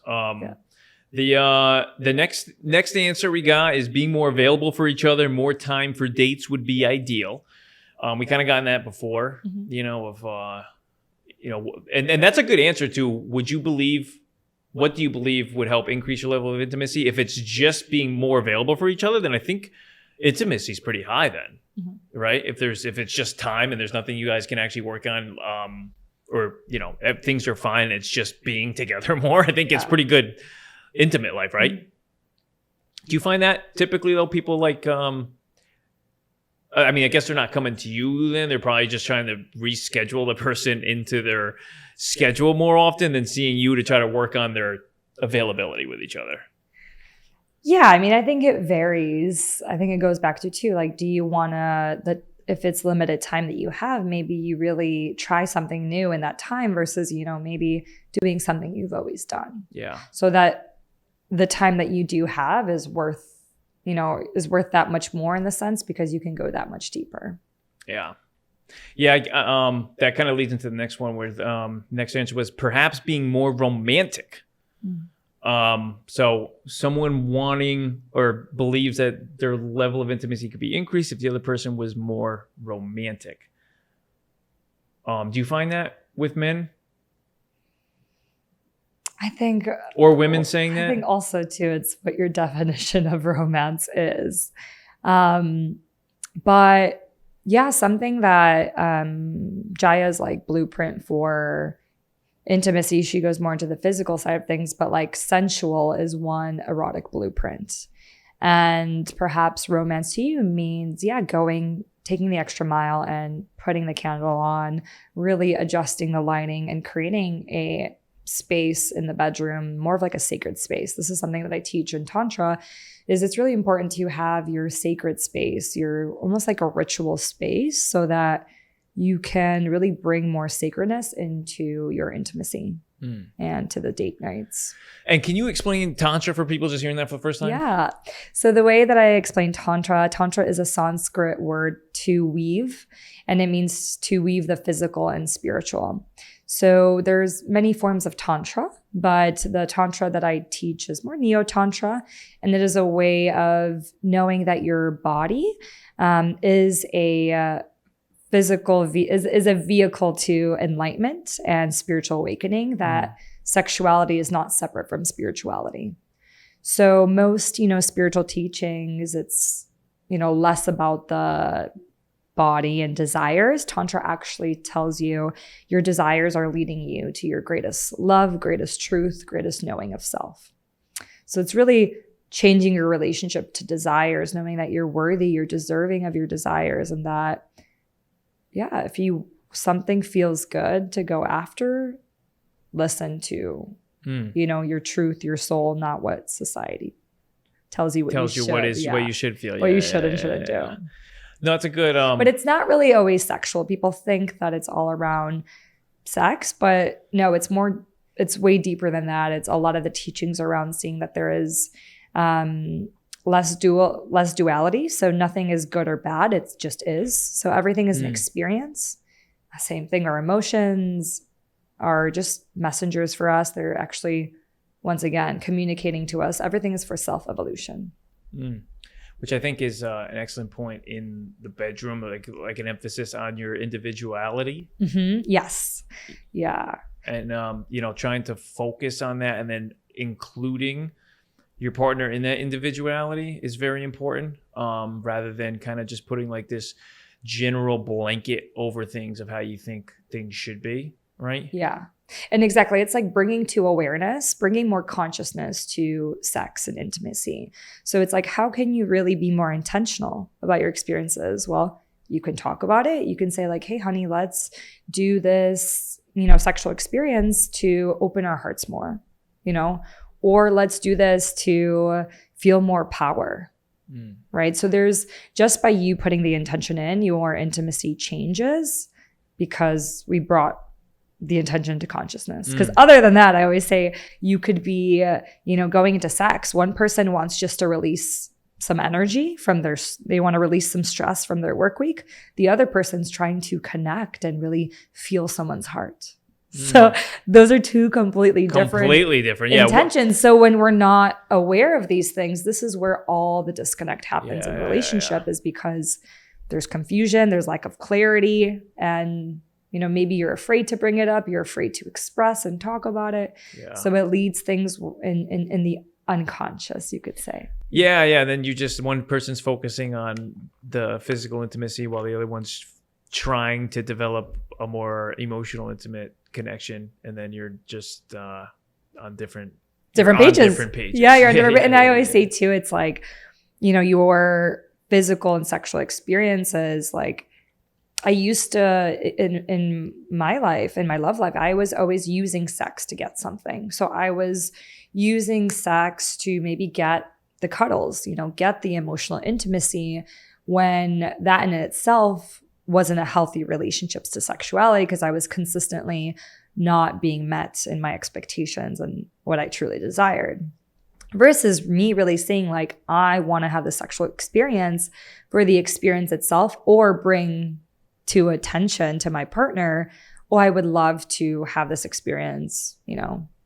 The next answer we got is being more available for each other. More time for dates would be ideal. We kind of gotten that before, and that's a good answer to, what do you believe would help increase your level of intimacy? If it's just being more available for each other, then I think intimacy is pretty high then, right? If it's just time and there's nothing you guys can actually work on, or, things are fine, it's just being together more, I think it's pretty good intimate life, right? Do you find that typically though, people like I mean, I guess they're not coming to you then. They're probably just trying to reschedule the person into their schedule more often than seeing you to try to work on their availability with each other. Yeah, I mean, I think it varies. I think it goes back to too, like, do you want to, if it's limited time that you have, maybe you really try something new in that time versus, maybe doing something you've always done. Yeah. So that the time that you do have is worth that much more in the sense because you can go that much deeper. Yeah. Yeah. That kind of leads into the next one where next answer was perhaps being more romantic. So someone wanting or believes that their level of intimacy could be increased if the other person was more romantic. Do you find that with men? I think, or women saying that? I think also too, it's what your definition of romance is. But yeah, something that Jaya's like blueprint for intimacy, she goes more into the physical side of things, but like sensual is one erotic blueprint. And perhaps romance to you means, taking the extra mile and putting the candle on, really adjusting the lighting and creating a space in the bedroom, more of like a sacred space. This is something that I teach in Tantra, is it's really important to have your sacred space, your almost like a ritual space, so that you can really bring more sacredness into your intimacy and to the date nights. And can you explain Tantra for people just hearing that for the first time? Yeah. So the way that I explain Tantra is a Sanskrit word to weave, and it means to weave the physical and spiritual. So there's many forms of Tantra, but the Tantra that I teach is more Neo-Tantra, and it is a way of knowing that your body is a is a vehicle to enlightenment and spiritual awakening, that sexuality is not separate from spirituality. So most, spiritual teachings, it's, less about the body and desires. Tantra actually tells you your desires are leading you to your greatest love, greatest truth, greatest knowing of self. So it's really changing your relationship to desires, knowing that you're worthy, you're deserving of your desires, and that if something feels good to go after, listen to, your truth, your soul, not what society tells you what you should feel. What you should and shouldn't do. No, it's a good... But it's not really always sexual. People think that it's all around sex, but no, it's way deeper than that. It's a lot of the teachings around seeing that there is less duality. So nothing is good or bad. It just is. So everything is an experience. Same thing. Our emotions are just messengers for us. They're actually, once again, communicating to us. Everything is for self-evolution. Which I think is an excellent point in the bedroom, like an emphasis on your individuality. Yes. Yeah. And, trying to focus on that, and then including your partner in that individuality is very important, rather than kind of just putting like this general blanket over things of how you think things should be, right? Yeah. And exactly, it's like bringing more consciousness to sex and intimacy. So it's like, how can you really be more intentional about your experiences? Well, you can talk about it. You can say like, hey, honey, let's do this, sexual experience to open our hearts more, or let's do this to feel more power, right? So there's, just by you putting the intention in, your intimacy changes because we brought the intention to consciousness. Because other than that, I always say you could be, going into sex. One person wants just to release some energy from they want to release some stress from their work week. The other person's trying to connect and really feel someone's heart. So those are two completely different intentions. So when we're not aware of these things, this is where all the disconnect happens in a relationship, is because there's confusion, there's lack of clarity, and maybe you're afraid to bring it up. You're afraid to express and talk about it. Yeah. So it leads things in the unconscious, you could say. Yeah. Then one person's focusing on the physical intimacy while the other one's trying to develop a more emotional, intimate connection. And then you're just on different pages. Yeah, you're on different. And I always say too, it's like, your physical and sexual experiences, like I used to, in my life, in my love life, I was always using sex to get something. So I was using sex to maybe get the cuddles, get the emotional intimacy, when that in itself wasn't a healthy relationships to sexuality, because I was consistently not being met in my expectations and what I truly desired. Versus me really saying like, I want to have the sexual experience for the experience itself, or bring to attention to my partner, I would love to have this experience,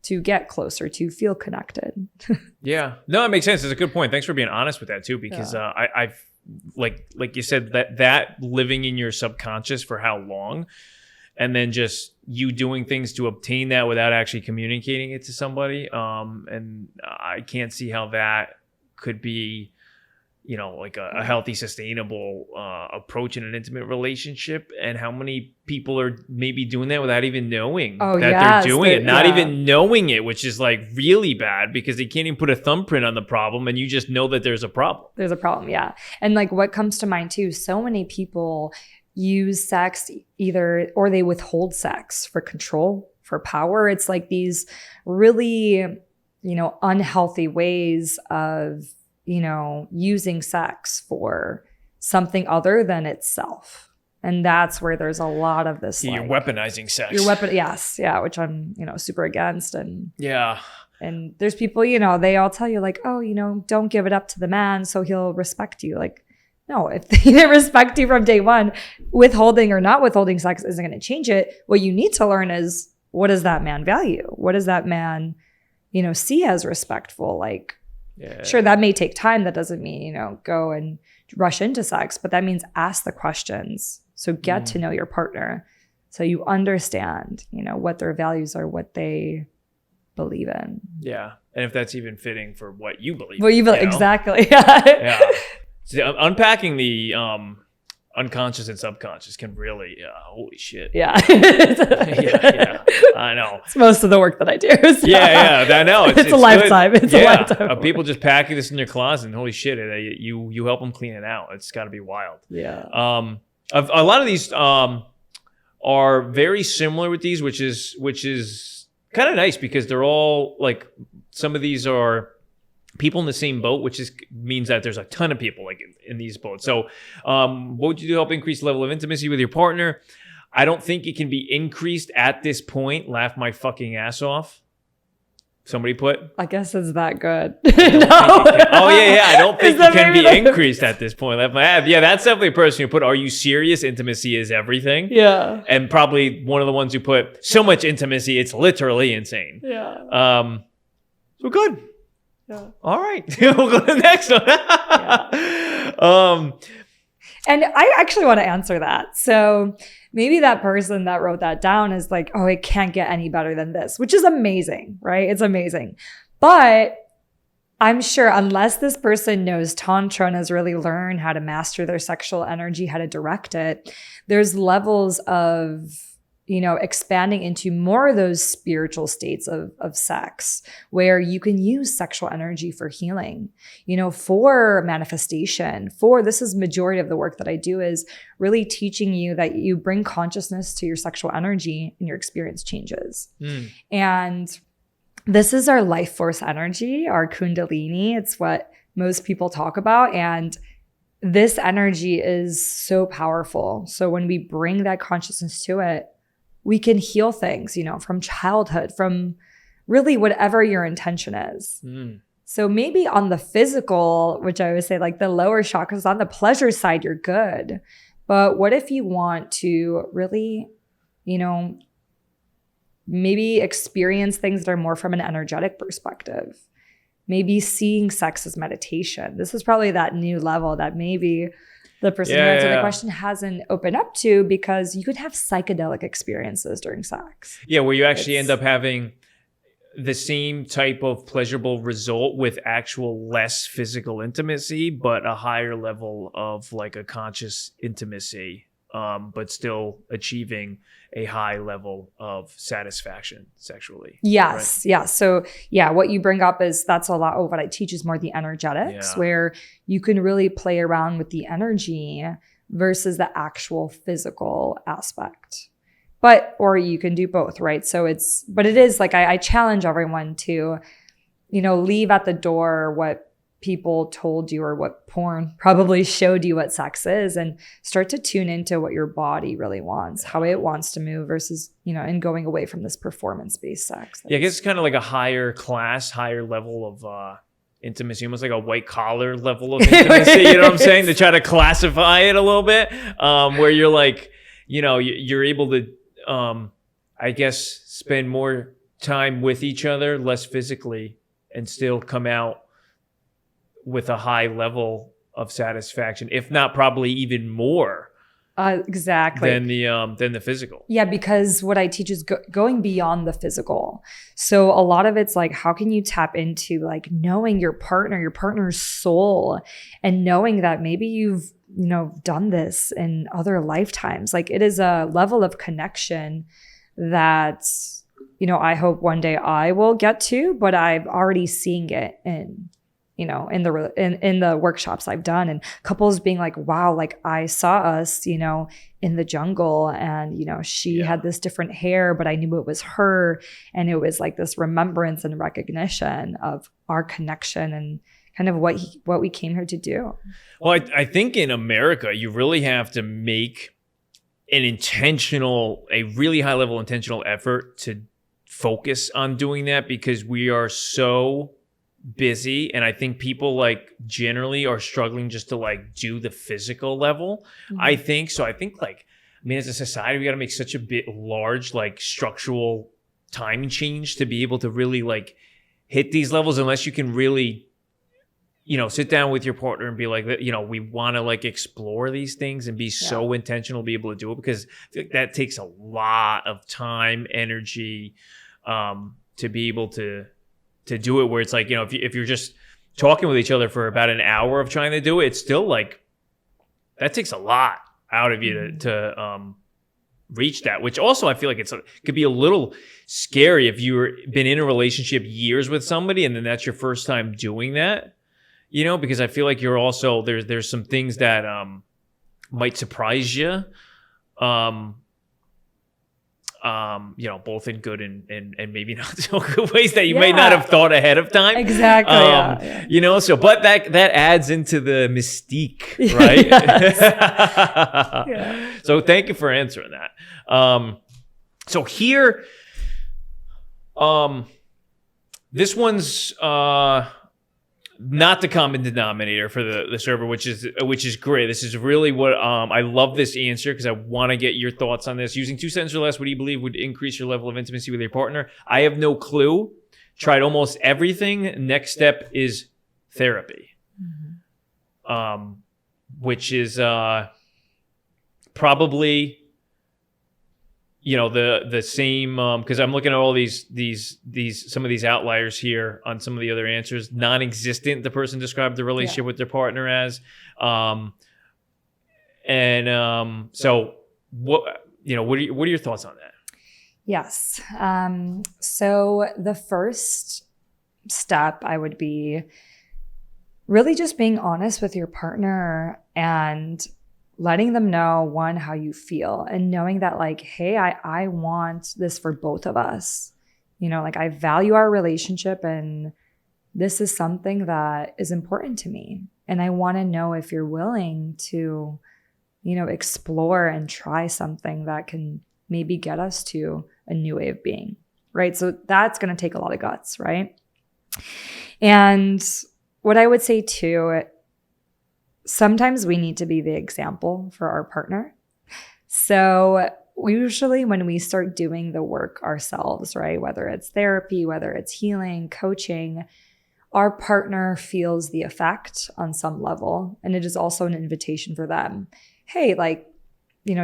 to get closer, to feel connected. Yeah. No, it makes sense. It's a good point. Thanks for being honest with that too, because I've like you said, that living in your subconscious for how long, and then just you doing things to obtain that without actually communicating it to somebody. And I can't see how that could be, like a healthy, sustainable approach in an intimate relationship, and how many people are maybe doing that without even knowing they're doing it, not even knowing it, which is like really bad, because they can't even put a thumbprint on the problem, and you just know that there's a problem. There's a problem, yeah. And like what comes to mind too, so many people use sex or they withhold sex for control, for power. It's like these really, unhealthy ways of using sex for something other than itself. And that's where there's a lot of this. You're weaponizing sex. Yes. Yeah. Which I'm, super against. And yeah. And there's people, they all tell you like, oh, don't give it up to the man so he'll respect you. Like, no, if they didn't respect you from day one, withholding or not withholding sex isn't going to change it. What you need to learn is, what does that man value? What does that man, see as respectful? Like, yeah. Sure, that may take time. That doesn't mean, go and rush into sex, but that means ask the questions. So get to know your partner so you understand, what their values are, what they believe in. Yeah. And if that's even fitting for what you believe. Well, exactly. Yeah. So, unpacking the unconscious and subconscious can really, holy shit. Yeah. yeah. I know. It's most of the work that I do. So. Yeah. I know. It's a lifetime. It's a lifetime. People just packing this in their closet, and holy shit, you help them clean it out. It's got to be wild. Yeah. A lot of these are very similar with these, which is kind of nice, because they're all like, some of these are people in the same boat, which means that there's a ton of people like in these boats. So what would you do to help increase the level of intimacy with your partner? I don't think it can be increased at this point. Laugh my fucking ass off. Somebody put. I guess it's that good. I don't think it can be increased at this point. Laugh my ass. Yeah, that's definitely a person who put, are you serious? Intimacy is everything. Yeah. And probably one of the ones who put, so much intimacy, it's literally insane. Yeah. So good. Yeah. All right. We'll go to the next one. And I actually want to answer that. So maybe that person that wrote that down is like, oh, it can't get any better than this, which is amazing, right? It's amazing. But I'm sure unless this person knows Tantra and has really learned how to master their sexual energy, how to direct it, there's levels of, expanding into more of those spiritual states of sex, where you can use sexual energy for healing, for manifestation, this is majority of the work that I do, is really teaching you that you bring consciousness to your sexual energy and your experience changes. And this is our life force energy, our kundalini. It's what most people talk about. And this energy is so powerful. So when we bring that consciousness to it, we can heal things, from childhood, from really whatever your intention is. So maybe on the physical, which I would say like the lower chakras, on the pleasure side, you're good. But what if you want to really, maybe experience things that are more from an energetic perspective? Maybe seeing sex as meditation. This is probably that new level that maybe the person who answered the question hasn't opened up to, because you could have psychedelic experiences during sex. Yeah, where you actually end up having the same type of pleasurable result with actual less physical intimacy, but a higher level of like a conscious intimacy but still achieving a high level of satisfaction sexually. Yes. Right? Yeah. So what you bring up is that's a lot of what I teach is more the energetics, where you can really play around with the energy versus the actual physical aspect. Or you can do both, right? So it is like, I challenge everyone to, leave at the door what people told you or what porn probably showed you what sex is, and start to tune into what your body really wants, how it wants to move versus, and going away from this performance-based sex. Yeah, I guess it's kind of like a higher level of intimacy, almost like a white collar level of intimacy, you know what I'm saying? To try to classify it a little bit, where you're like, you're able to, I guess, spend more time with each other, less physically, and still come out with a high level of satisfaction, if not probably even more. Exactly. Than the physical. Yeah, because what I teach is going beyond the physical. So a lot of it's like, how can you tap into like knowing your partner's soul, and knowing that maybe you've, done this in other lifetimes. Like, it is a level of connection that, I hope one day I will get to, but I've already seen it in the workshops I've done, and couples being like, wow, like I saw us, in the jungle, and, she had this different hair, but I knew it was her. And it was like this remembrance and recognition of our connection and kind of what we came here to do. Well, I think in America, you really have to make a really high level intentional effort to focus on doing that, because we are so busy, and I think people like generally are struggling just to like do the physical level. I think like, as a society, we got to make such a large like structural time change to be able to really like hit these levels, unless you can really sit down with your partner and be like, we want to like explore these things and be so intentional to be able to do it, because I feel like that takes a lot of time, energy, to be able to do it, where it's like, if you're just talking with each other for about an hour of trying to do it, it's still like, that takes a lot out of you to reach that, which also I feel like could be a little scary if you've been in a relationship years with somebody and then that's your first time doing that, because I feel like you're also, there's some things that might surprise you. Both in good and maybe not so good ways that you may not have thought ahead of time. Exactly. But that adds into the mystique, right? So thank you for answering that. So here, this one's not the common denominator for the server, which is great. This is really what I love this answer, because I want to get your thoughts on this. Using 2 cents or less, what do you believe would increase your level of intimacy with your partner? I have no clue. Tried almost everything. Next step is therapy, which is probably the same, because I'm looking at all these some of these outliers here on some of the other answers. Non-existent, the person described the relationship with their partner as, so what are your thoughts on that? Yes. So the first step I would be really just being honest with your partner and letting them know, one, how you feel, and knowing that like, hey, I want this for both of us. Like I value our relationship and this is something that is important to me. And I want to know if you're willing to, explore and try something that can maybe get us to a new way of being, right? So that's going to take a lot of guts, right? And what I would say too, sometimes we need to be the example for our partner. So usually when we start doing the work ourselves, right, whether it's therapy, whether it's healing, coaching, our partner feels the effect on some level. And it is also an invitation for them. Hey, like,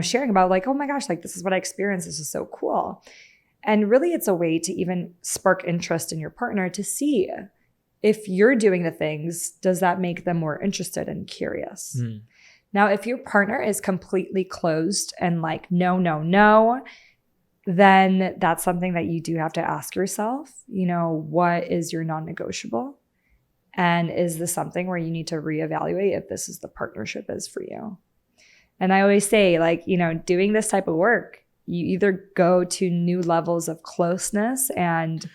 sharing about like, oh my gosh, like this is what I experienced. This is so cool. And really it's a way to even spark interest in your partner to see if you're doing the things, does that make them more interested and curious? Now, if your partner is completely closed and like, no, then that's something that you do have to ask yourself, what is your non-negotiable? And is this something where you need to reevaluate if this is the partnership is for you? And I always say, like, doing this type of work, you either go to new levels of closeness and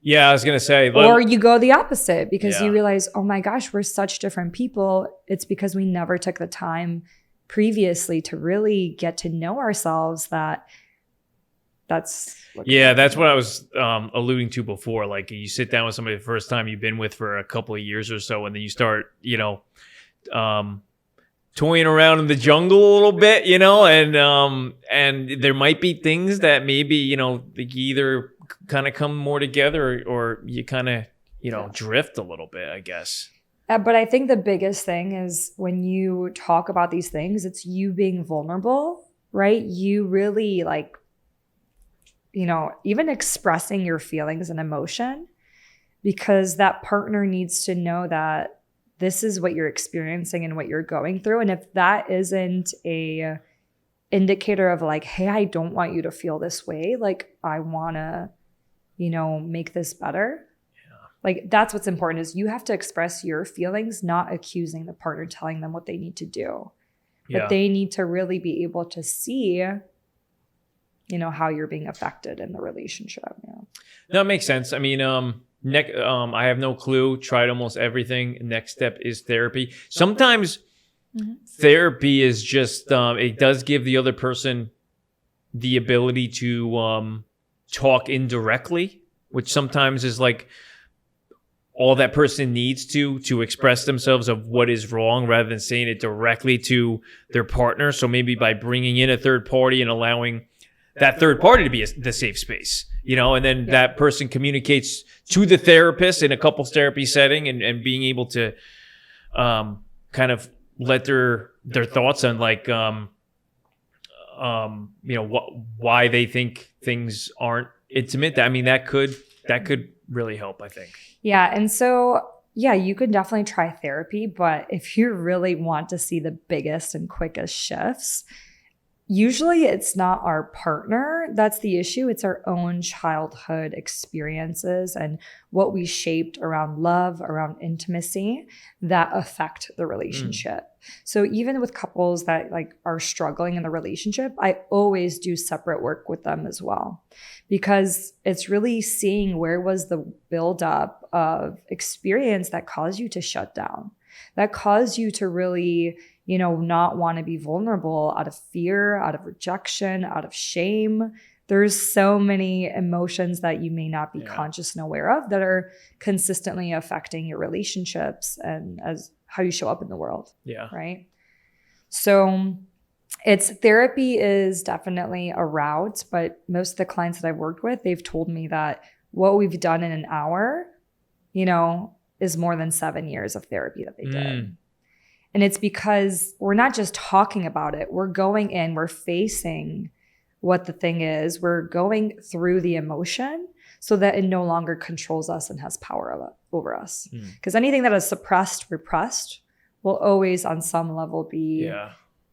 I was going to say, or you go the opposite because you realize, oh my gosh, we're such different people. It's because we never took the time previously to really get to know ourselves that's what I was alluding to before. Like, you sit down with somebody the first time you've been with for a couple of years or so, and then you start, toying around in the jungle a little bit, and there might be things that maybe, you either kind of come more together or you kind of, drift a little bit, I guess. But I think the biggest thing is when you talk about these things, it's you being vulnerable, right? You really like, even expressing your feelings and emotion, because that partner needs to know that this is what you're experiencing and what you're going through. And if that isn't a indicator of like, hey, I don't want you to feel this way, like I want to, make this better. Yeah. Like that's what's important is you have to express your feelings, not accusing the partner, telling them what they need to do. But they need to really be able to see how you're being affected in the relationship. Yeah. That makes sense. I mean, I have no clue. Tried almost everything. Next step is therapy. Sometimes therapy is just, it does give the other person the ability to talk indirectly, which sometimes is like all that person needs to express themselves of what is wrong rather than saying it directly to their partner. So maybe by bringing in a third party and allowing that third party to be the safe space, and then that person communicates to the therapist in a couples therapy setting and being able to kind of let their thoughts on like, why they think things aren't intimate. I mean, that could really help, I think. Yeah. And so, you can definitely try therapy, but if you really want to see the biggest and quickest shifts, usually it's not our partner that's the issue. It's our own childhood experiences and what we shaped around love, around intimacy that affect the relationship. So even with couples that like are struggling in the relationship, I always do separate work with them as well, because it's really seeing where was the buildup of experience that caused you to shut down, that caused you to really not want to be vulnerable out of fear, out of rejection, out of shame. There's so many emotions that you may not be conscious and aware of that are consistently affecting your relationships and as how you show up in the world. Yeah. Right. So therapy is definitely a route, but most of the clients that I've worked with, they've told me that what we've done in an hour, is more than 7 years of therapy that they did. And it's because we're not just talking about it. We're going in, we're facing what the thing is. We're going through the emotion so that it no longer controls us and has power over us. Because anything that is suppressed, repressed will always on some level be,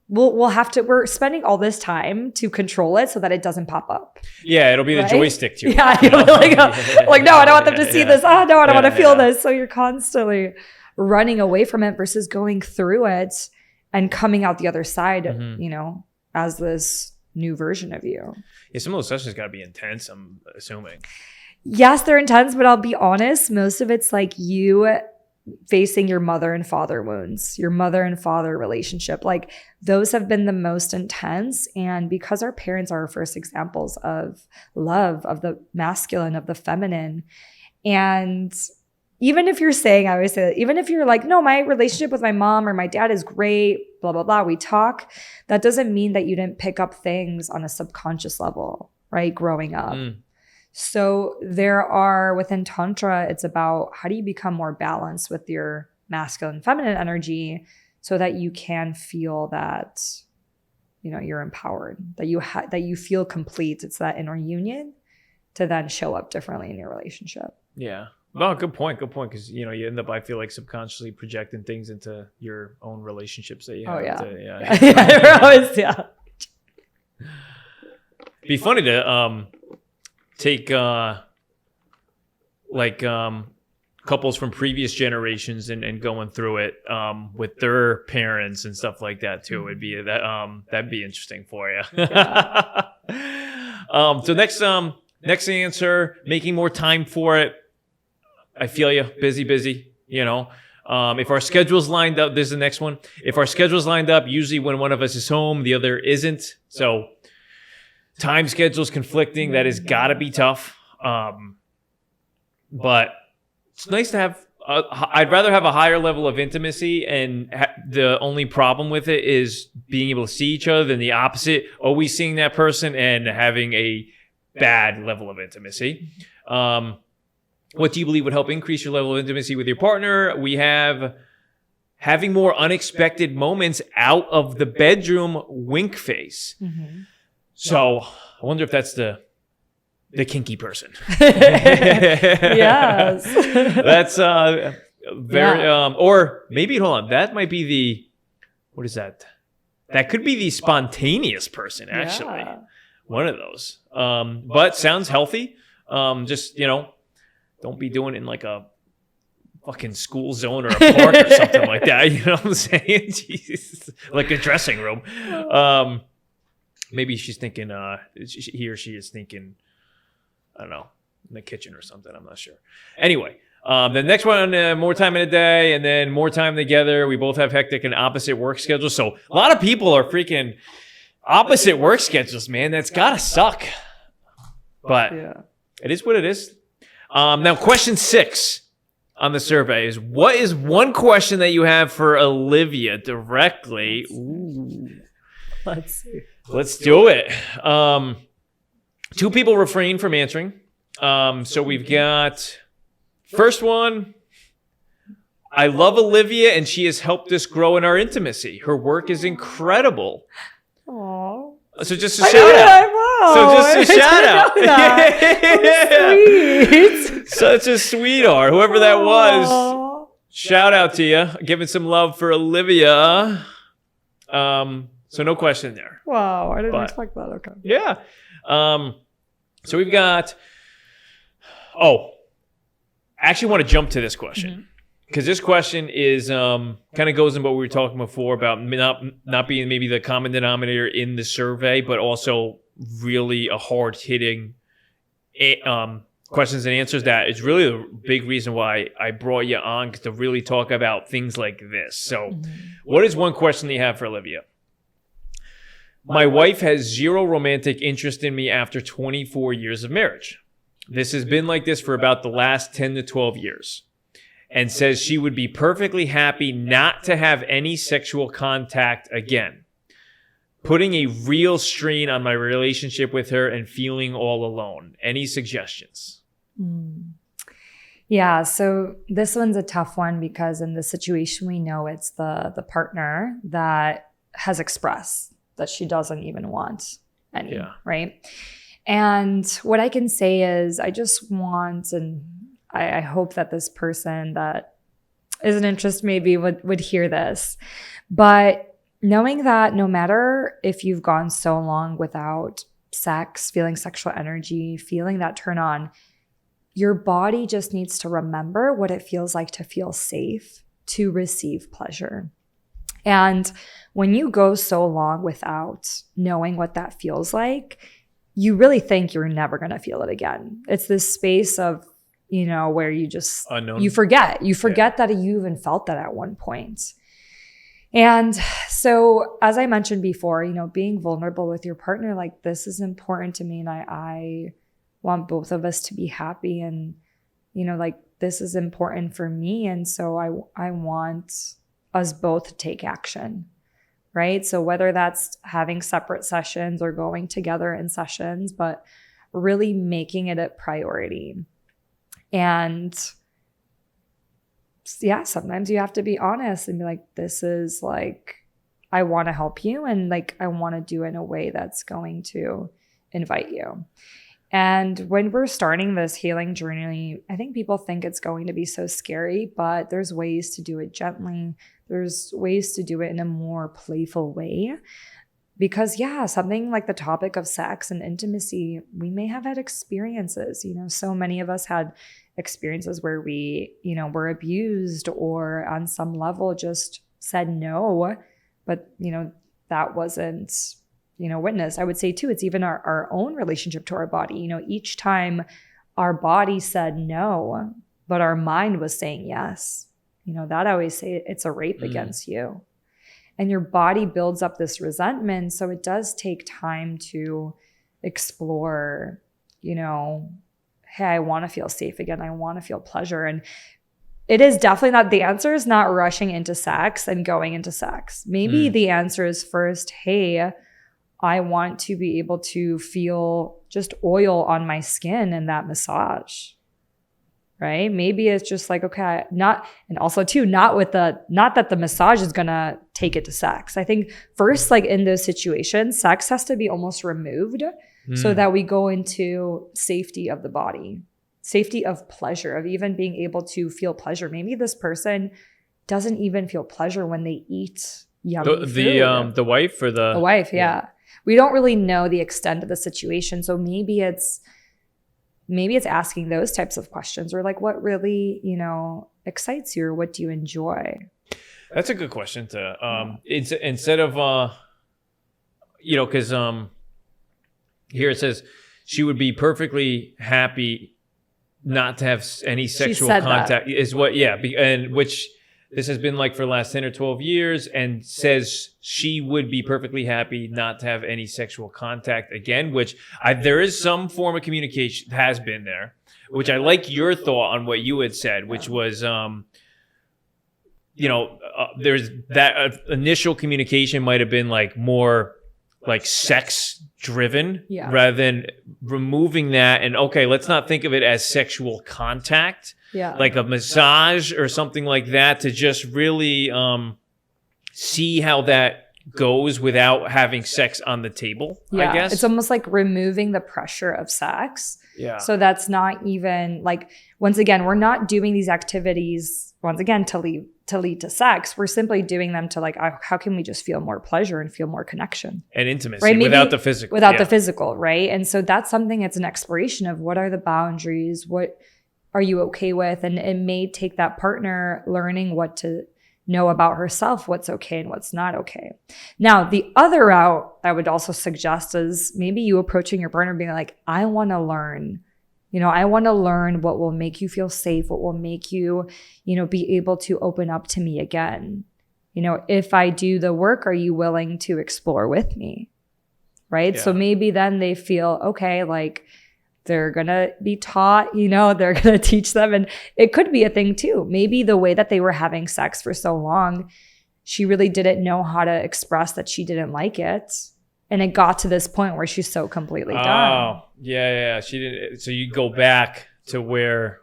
we're spending all this time to control it so that it doesn't pop up. Yeah, it'll be the joystick to it. Yeah, it'll be like, no, I don't want them to see this. Oh, no, I don't want to feel this. So you're constantly running away from it versus going through it and coming out the other side, as this new version of you. Yeah, some of those sessions got to be intense, I'm assuming. Yes, they're intense, but I'll be honest, most of it's like you facing your mother and father wounds, your mother and father relationship. Like those have been the most intense. And because our parents are our first examples of love, of the masculine, of the feminine. And even if you're saying, I always say that, even if you're like, no, my relationship with my mom or my dad is great, blah, blah, blah, we talk, that doesn't mean that you didn't pick up things on a subconscious level, right? Growing up. So within Tantra, it's about how do you become more balanced with your masculine, feminine energy so that you can feel that, you're empowered, that you feel complete. It's that inner union to then show up differently in your relationship. Yeah. Oh, good point. Because, you end up, I feel like, subconsciously projecting things into your own relationships that you have. Oh, yeah. Yeah. It'd be funny to take couples from previous generations and going through it with their parents and stuff like that too. It'd be that'd be interesting for you. Yeah. So next answer, making more time for it. I feel you, busy. If our schedule's lined up, this is the next one. If our schedule's lined up, usually when one of us is home, the other isn't. So time schedule's conflicting. That has got to be tough. But it's nice to have. I'd rather have a higher level of intimacy, and the only problem with it is being able to see each other than the opposite. Always seeing that person and having a bad level of intimacy. What do you believe would help increase your level of intimacy with your partner? We have having more unexpected moments out of the bedroom wink face. Mm-hmm. So I wonder if that's the kinky person. Yes. That's very, or maybe, hold on, that might be what is that? That could be the spontaneous person, actually. Yeah. One of those. But sounds healthy. Just, don't be doing it in like a fucking school zone or a park or something like that. You know what I'm saying? Jesus. Like a dressing room. Maybe she's thinking, he or she is thinking, I don't know, in the kitchen or something. I'm not sure. Anyway, the next one, more time in a day and then more time together. We both have hectic and opposite work schedules. So a lot of people are freaking opposite work schedules, man. That's got to suck. But It is what it is. Now, question 6 on the survey is, what is one question that you have for Olivia directly? Ooh. Let's see. Let's do it. 2 people refrain from answering. So we've got first one. I love Olivia and she has helped us grow in our intimacy. Her work is incredible. Aww. So just a shout out. Wow. So just a shout out. Sweet. Such a sweetheart. Whoever that was. Shout out to you. Giving some love for Olivia. So no question there. Wow. I didn't expect that. Okay. Yeah. So we've got, I actually want to jump to this question because this question is kind of goes in what we were talking before about not being maybe the common denominator in the survey, but also really a hard hitting questions and answers. That is really the big reason why I brought you on, to really talk about things like this. So what is one question that you have for Olivia? My wife has zero romantic interest in me after 24 years of marriage. This has been like this for about the last 10 to 12 years, and says she would be perfectly happy not to have any sexual contact again, putting a real strain on my relationship with her and feeling all alone. Any suggestions? Yeah, so this one's a tough one because in this situation, we know it's the partner that has expressed that she doesn't even want any, right? And what I can say is I just want, and I hope that this person that is an interest maybe would hear this, but knowing that no matter if you've gone so long without sex, feeling sexual energy, feeling that turn on, your body just needs to remember what it feels like to feel safe, to receive pleasure. And when you go so long without knowing what that feels like, you really think you're never going to feel it again. It's this space of, where you just, unknown. You forget that you even felt that at one point. And so, as I mentioned before, being vulnerable with your partner, like, this is important to me. And I want both of us to be happy, and, this is important for me. And so I want us both to take action, right? So whether that's having separate sessions or going together in sessions, but really making it a priority. And sometimes you have to be honest and be like, this is like, I want to help you, and like, I want to do it in a way that's going to invite you. And when we're starting this healing journey, I think people think it's going to be so scary, but there's ways to do it gently. There's ways to do it in a more playful way. Because something like the topic of sex and intimacy, we may have had experiences, so many of us had experiences where we, were abused or on some level just said no, but, that wasn't, witnessed. I would say too, it's even our own relationship to our body. Each time our body said no, but our mind was saying yes, that I always say it's a rape against you. And your body builds up this resentment. So it does take time to explore, hey, I want to feel safe again. I want to feel pleasure. And it is definitely not, the answer is not rushing into sex and going into sex. Maybe the answer is first, hey, I want to be able to feel just oil on my skin in that massage. Right? Maybe it's just like, okay, not that the massage is going to take it to sex. I think first, like in those situations, sex has to be almost removed so that we go into safety of the body, safety of pleasure, of even being able to feel pleasure. Maybe this person doesn't even feel pleasure when they eat yummy food. The wife or the wife, yeah. We don't really know the extent of the situation. So maybe it's asking those types of questions, or like, what really, excites you, or what do you enjoy? That's a good question to, instead of, because here it says she would be perfectly happy not to have any sexual contact is what, and which this has been like for the last 10 or 12 years, and says she would be perfectly happy not to have any sexual contact again, which there is some form of communication has been there, which I like your thought on what you had said, which was, there's that initial communication might have been like more like sex driven rather than removing that. And okay, let's not think of it as sexual contact. Like a massage or something like that, to just really see how that goes without having sex on the table, I guess. It's almost like removing the pressure of sex. So that's not even like, once again, we're not doing these activities, once again, to lead to sex. We're simply doing them to like, how can we just feel more pleasure and feel more connection? And intimacy, right? Without the physical. Without the physical, right? And so that's something, it's an exploration of what are the boundaries, what are you okay with? And it may take that partner learning what to know about herself, what's okay and what's not okay. Now, the other route I would also suggest is maybe you approaching your partner being like, I want to learn. I want to learn what will make you feel safe, what will make you, be able to open up to me again. If I do the work, are you willing to explore with me? Right? So maybe then they feel, okay, like, they're going to be taught, they're going to teach them. And it could be a thing too. Maybe the way that they were having sex for so long, she really didn't know how to express that she didn't like it. And it got to this point where she's so completely done. Oh, yeah. She didn't. So you go back to where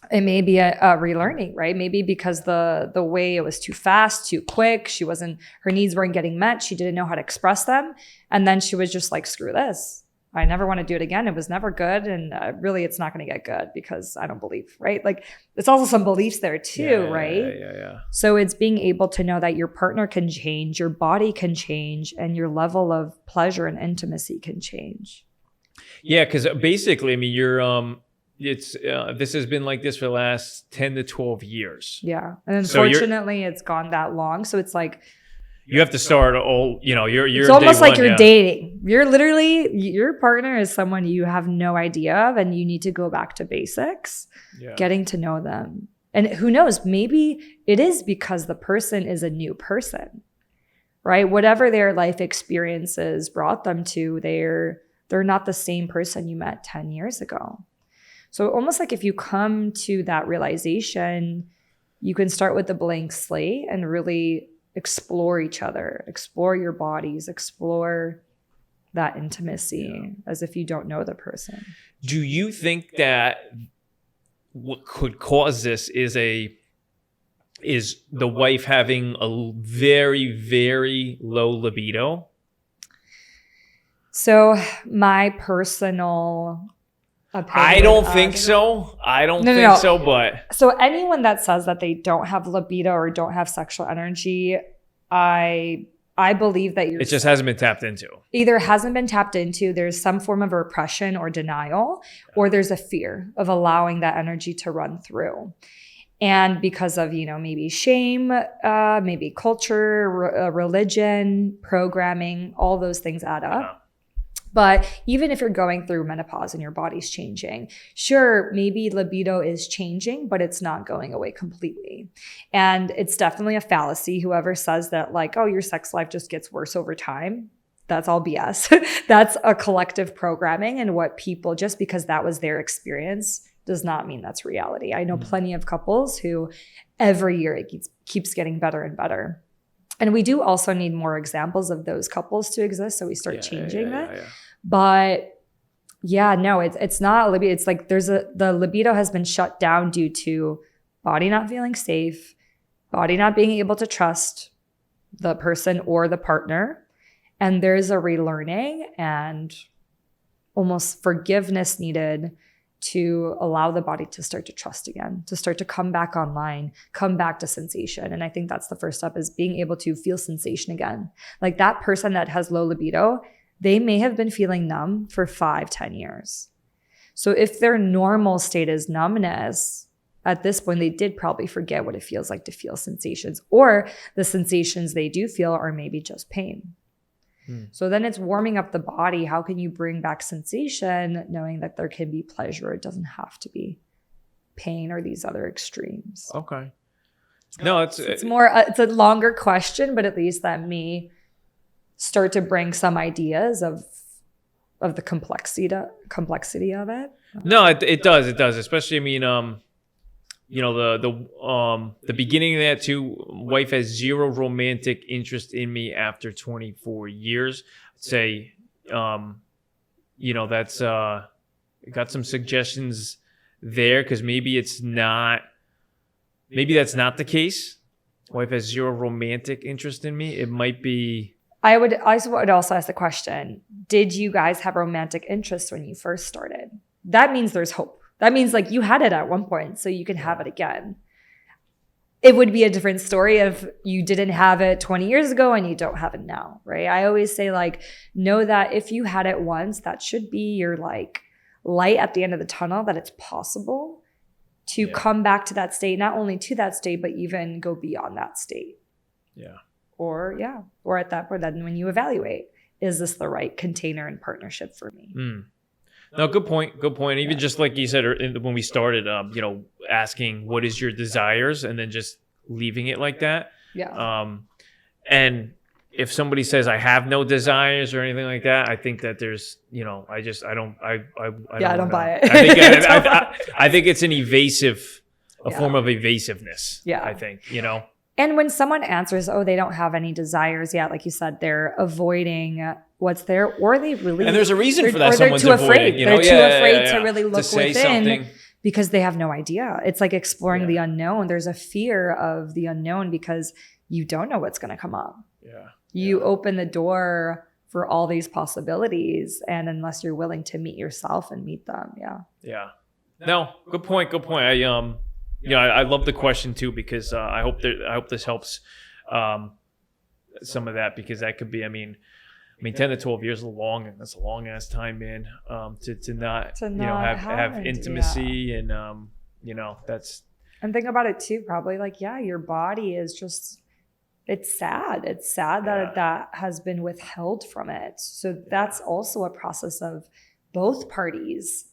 it may be a relearning, right? Maybe because the way it was too fast, too quick, her needs weren't getting met. She didn't know how to express them. And then she was just like, screw this. I never want to do it again. It was never good. And really, it's not going to get good because I don't believe, right? Like, it's also some beliefs there too, right? Yeah. So it's being able to know that your partner can change, your body can change, and your level of pleasure and intimacy can change. Yeah, because basically, I mean, this has been like this for the last 10 to 12 years. Yeah. And unfortunately, it's gone that long. So it's like, you have to start you're it's almost like you're dating. You're literally, your partner is someone you have no idea of, and you need to go back to basics, getting to know them. And who knows, maybe it is because the person is a new person, right? Whatever their life experiences brought them to, they're not the same person you met 10 years ago. So almost like if you come to that realization, you can start with a blank slate and really explore each other, explore your bodies, explore that intimacy as if you don't know the person. Do you think that what could cause this is the wife having a very, very low libido? So my personal I don't think so. But so anyone that says that they don't have libido or don't have sexual energy, I believe that it just hasn't been tapped into. Either hasn't been tapped into, there's some form of repression or denial, or there's a fear of allowing that energy to run through. And because of, maybe shame, maybe culture, religion, programming, all those things add up. Yeah. But even if you're going through menopause and your body's changing, sure, maybe libido is changing, but it's not going away completely. And it's definitely a fallacy. Whoever says that like, oh, your sex life just gets worse over time, that's all BS. That's a collective programming, and what people, just because that was their experience does not mean that's reality. I know plenty of couples who every year it keeps getting better and better. And we do also need more examples of those couples to exist, so we start changing that. Yeah. But yeah, no, it's not libido. It's like the libido has been shut down due to body not feeling safe, body not being able to trust the person or the partner. And there's a relearning and almost forgiveness needed to allow the body to start to trust again, to start to come back online, come back to sensation. And I think that's the first step, is being able to feel sensation again. Like that person that has low libido, they may have been feeling numb for 5-10 years. So if their normal state is numbness, at this point, they did probably forget what it feels like to feel sensations, or the sensations they do feel are maybe just pain. So then it's warming up the body. How can you bring back sensation knowing that there can be pleasure? It doesn't have to be pain or these other extremes. Okay. No, it's a longer question, but at least that may start to bring some ideas of the complexity of it. No, it does. It does. Especially, I mean, the beginning of that too. Wife has zero romantic interest in me after 24 years. I'd say, that's got some suggestions there, because maybe that's not the case. Wife has zero romantic interest in me. It might be. I would also ask the question: did you guys have romantic interest when you first started? That means there's hope. That means like you had it at one point, so you can have it again. It would be a different story if you didn't have it 20 years ago and you don't have it now, right? I always say like, know that if you had it once, that should be your like light at the end of the tunnel, that it's possible to come back to that state, not only to that state, but even go beyond that state. Yeah. Or at that point, then when you evaluate, is this the right container and partnership for me? No, good point. Even just like you said when we started, asking what is your desires, and then just leaving it like that. Yeah. And if somebody says I have no desires or anything like that, I think that there's, I don't buy it. I think it's an evasive, form of evasiveness. Yeah. I think, And when someone answers, oh, they don't have any desires yet, like you said, they're avoiding what's there, or they really... And there's a reason for that. Someone's too afraid. They're too afraid to really look to within something. Because they have no idea. It's like exploring the unknown. There's a fear of the unknown because you don't know what's going to come up. Yeah. You open the door for all these possibilities, and unless you're willing to meet yourself and meet them, Yeah. No, good point. I love the question too, because I hope this helps some of that, because that could be, I mean 10 to 12 years is that's a long ass time, man. To not have intimacy and that's. And think about it too, probably like, your body is just, it's sad. It's sad that has been withheld from it. So that's also a process of both parties,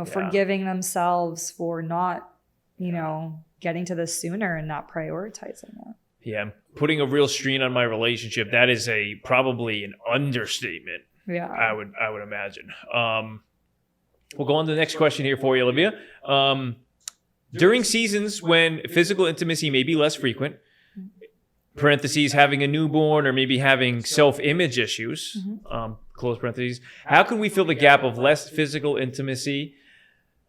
forgiving themselves for not, getting to this sooner and not prioritizing that. Yeah, putting a real strain on my relationship, that is probably an understatement. Yeah. I would imagine. We'll go on to the next question here for you, Olivia. During seasons when physical intimacy may be less frequent, parentheses, having a newborn or maybe having self-image issues, close parentheses, how can we fill the gap of less physical intimacy?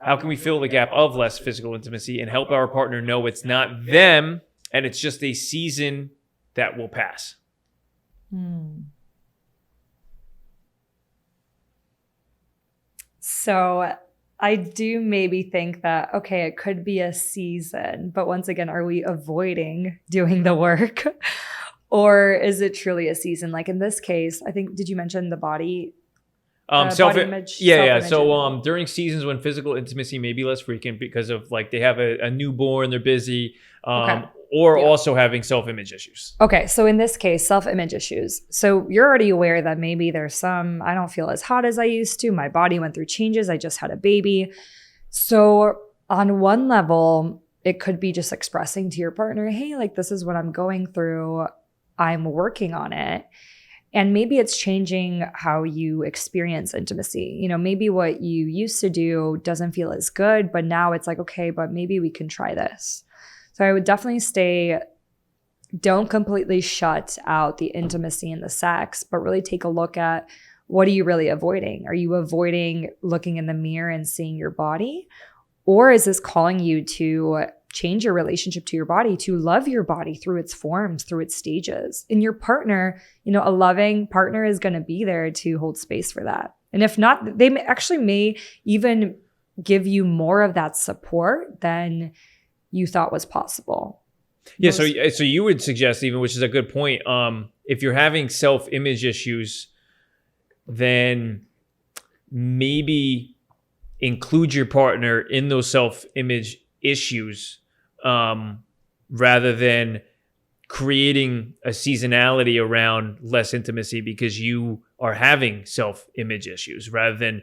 How can we fill the gap of less physical intimacy and help our partner know it's not them and it's just a season that will pass? So I do maybe think that, okay, it could be a season, but once again, are we avoiding doing the work? Or is it truly a season? Like in this case, I think, did you mention the body? Body image? Yeah. So during seasons when physical intimacy may be less frequent because of like they have a newborn, they're busy, or also having self-image issues. Okay, so in this case, self-image issues. So you're already aware that maybe there's some, I don't feel as hot as I used to. My body went through changes. I just had a baby. So on one level, it could be just expressing to your partner, hey, like this is what I'm going through. I'm working on it. And maybe it's changing how you experience intimacy. You know, maybe what you used to do doesn't feel as good, but now it's like, okay, but maybe we can try this. So I would definitely don't completely shut out the intimacy and the sex, but really take a look at what are you really avoiding? Are you avoiding looking in the mirror and seeing your body? Or is this calling you to change your relationship to your body, to love your body through its forms, through its stages? And your partner, you know, a loving partner is going to be there to hold space for that. And if not, they may even give you more of that support than you thought was possible. Yeah. So you would suggest, even, which is a good point. If you're having self-image issues, then maybe include your partner in those self-image issues, rather than creating a seasonality around less intimacy because you are having self-image issues. Rather than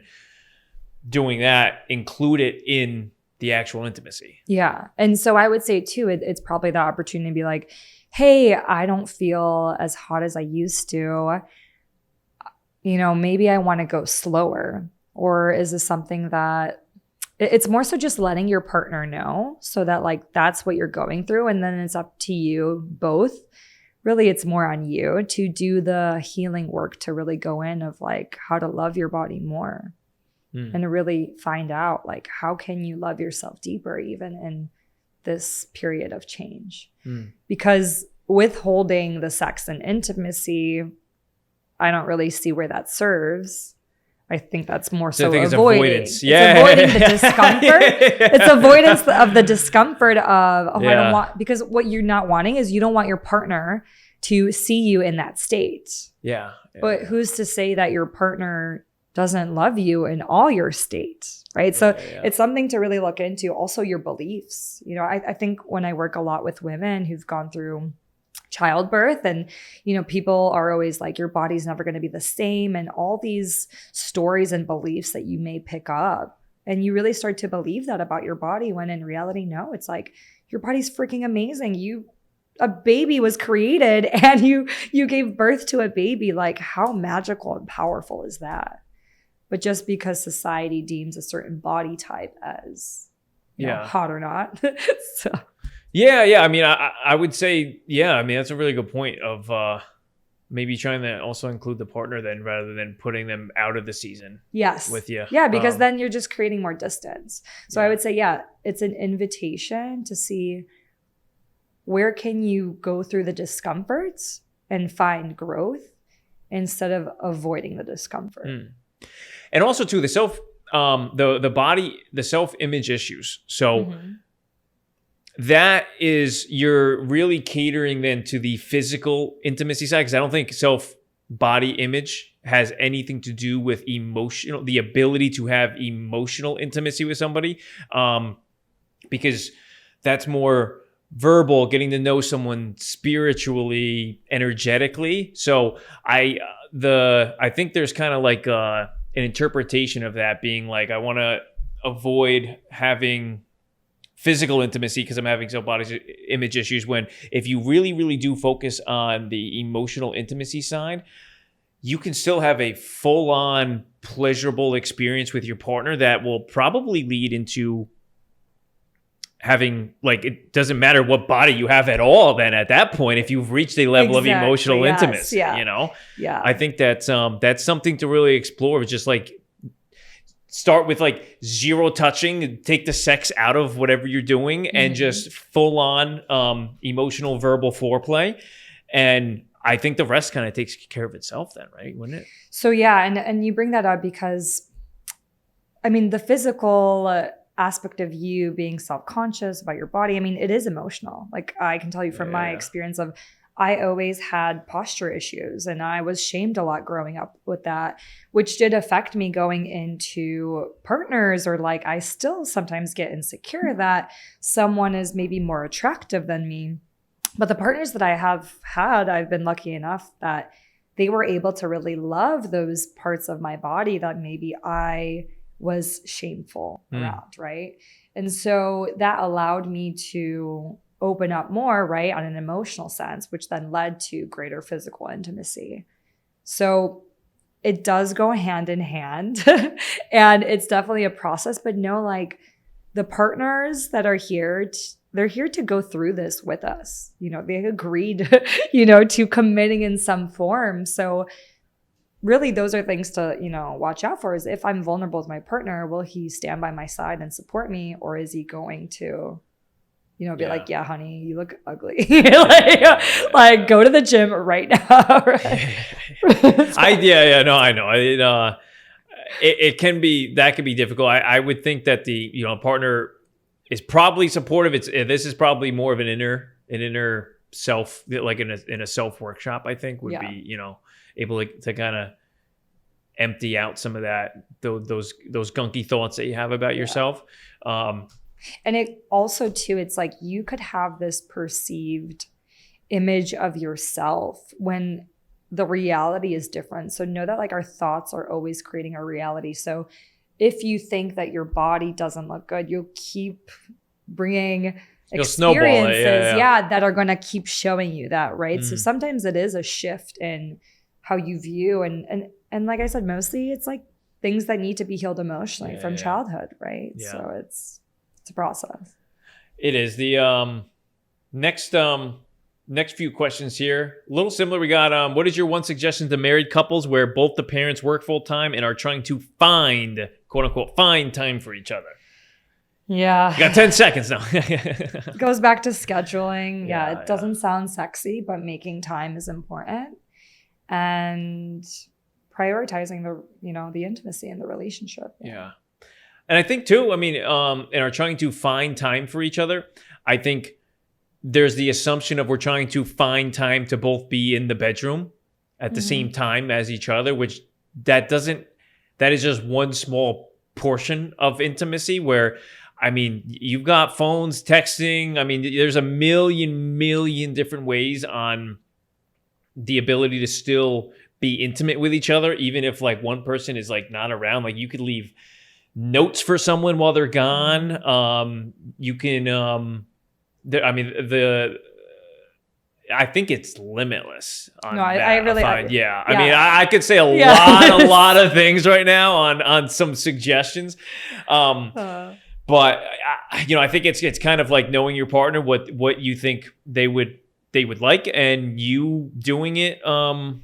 doing that, include it in the actual intimacy. Yeah. And so I would say too, it's probably the opportunity to be like, hey, I don't feel as hot as I used to. You know, maybe I want to go slower. Or is this something that it's more so just letting your partner know so that like that's what you're going through. And then it's up to you both. Really, it's more on you to do the healing work to really go in of like how to love your body more. And to really find out like how can you love yourself deeper even in this period of change. Because withholding the sex and intimacy, I don't really see where that serves. I think that's more so avoidance. Yeah. It's avoiding the discomfort. It's avoidance of the discomfort of, I don't want, because what you're not wanting is you don't want your partner to see you in that state. Yeah. But who's to say that your partner doesn't love you in all your states, right? So it's something to really look into. Also your beliefs. You know, I think when I work a lot with women who've gone through childbirth and, you know, people are always like, your body's never going to be the same, and all these stories and beliefs that you may pick up. And you really start to believe that about your body when in reality, no, it's like your body's freaking amazing. A baby was created and you gave birth to a baby. Like how magical and powerful is that? But just because society deems a certain body type as you know, hot or not. So. Yeah. I mean, I would say, I mean, that's a really good point of maybe trying to also include the partner then rather than putting them out of the season. Yes. With you. Yeah, because then you're just creating more distance. So I would say, it's an invitation to see where can you go through the discomforts and find growth instead of avoiding the discomfort. And also too, the self-image issues. So that is, you're really catering then to the physical intimacy side. Cause I don't think body image has anything to do with the ability to have emotional intimacy with somebody. Because that's more verbal, getting to know someone spiritually, energetically. So I think there's kind of like an interpretation of that being like, I want to avoid having physical intimacy because I'm having self-body image issues, when if you really, really do focus on the emotional intimacy side, you can still have a full-on pleasurable experience with your partner that will probably lead into having, like, it doesn't matter what body you have at all then at that point, if you've reached a level of emotional intimacy, you know? Yeah. I think that's something to really explore. Just like start with like zero touching, take the sex out of whatever you're doing and just full on emotional verbal foreplay. And I think the rest kind of takes care of itself then, right? Wouldn't it? So yeah. And you bring that up because I mean, the physical aspect of you being self-conscious about your body, I mean, it is emotional. Like I can tell you from my experience of, I always had posture issues and I was shamed a lot growing up with that, which did affect me going into partners, or like I still sometimes get insecure that someone is maybe more attractive than me. But the partners that I have had, I've been lucky enough that they were able to really love those parts of my body that maybe I was shameful around, right? And so that allowed me to open up more, right, on an emotional sense, which then led to greater physical intimacy. So it does go hand in hand and it's definitely a process, but no, like the partners that are here, they're here to go through this with us. You know, they agreed, you know, to committing in some form. So really those are things to, you know, watch out for, is if I'm vulnerable with my partner, will he stand by my side and support me? Or is he going to, you know, be like, yeah, honey, you look ugly. like go to the gym right now. Right? I know. It can be, that can be difficult. I would think that the, you know, partner is probably supportive. This is probably more of an inner self, like in a self workshop, I think would be, you know, able to kind of empty out some of that, those gunky thoughts that you have about yourself. And it also too, it's like you could have this perceived image of yourself when the reality is different. So know that like our thoughts are always creating our reality. So if you think that your body doesn't look good, you'll keep bringing experiences that are going to keep showing you that, right? So sometimes it is a shift in how you view and like I said, mostly it's like things that need to be healed emotionally from childhood, right? So it's a process. It is. The next few questions here, a little similar. We got what is your one suggestion to married couples where both the parents work full time and are trying to find, quote unquote, find time for each other? Yeah. You got 10 seconds now. It goes back to scheduling. It doesn't sound sexy, but making time is important. And prioritizing the intimacy in the relationship. Yeah. And I think too, I mean, and are trying to find time for each other. I think there's the assumption of we're trying to find time to both be in the bedroom at the same time as each other, which that is just one small portion of intimacy where, I mean, you've got phones, texting. I mean, there's a million different ways on the ability to still be intimate with each other, even if like one person is like not around. Like you could leave notes for someone while they're gone. You can, I think it's limitless. I mean, I could say a lot of things right now on some suggestions. But I think it's kind of like knowing your partner, what you think they would like, and you doing it, and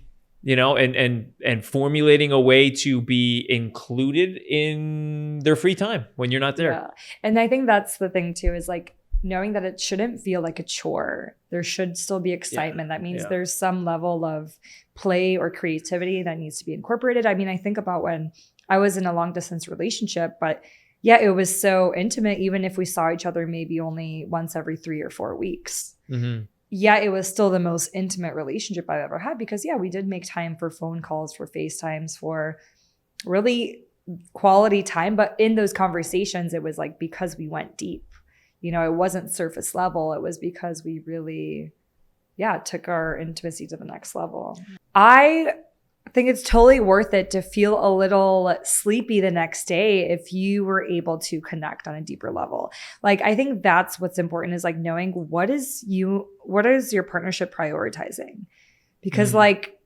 formulating a way to be included in their free time when you're not there. Yeah. And I think that's the thing too, is like knowing that it shouldn't feel like a chore. There should still be excitement. That means there's some level of play or creativity that needs to be incorporated. I mean, I think about when I was in a long distance relationship, but it was so intimate, even if we saw each other maybe only once every 3 or 4 weeks. Mm-hmm. It was still the most intimate relationship I've ever had because we did make time for phone calls, for FaceTimes, for really quality time. But in those conversations, it was like because we went deep. It wasn't surface level. It was because we really, took our intimacy to the next level. I think it's totally worth it to feel a little sleepy the next day if you were able to connect on a deeper level. Like, I think that's what's important, is like knowing what is your partnership prioritizing? Because like,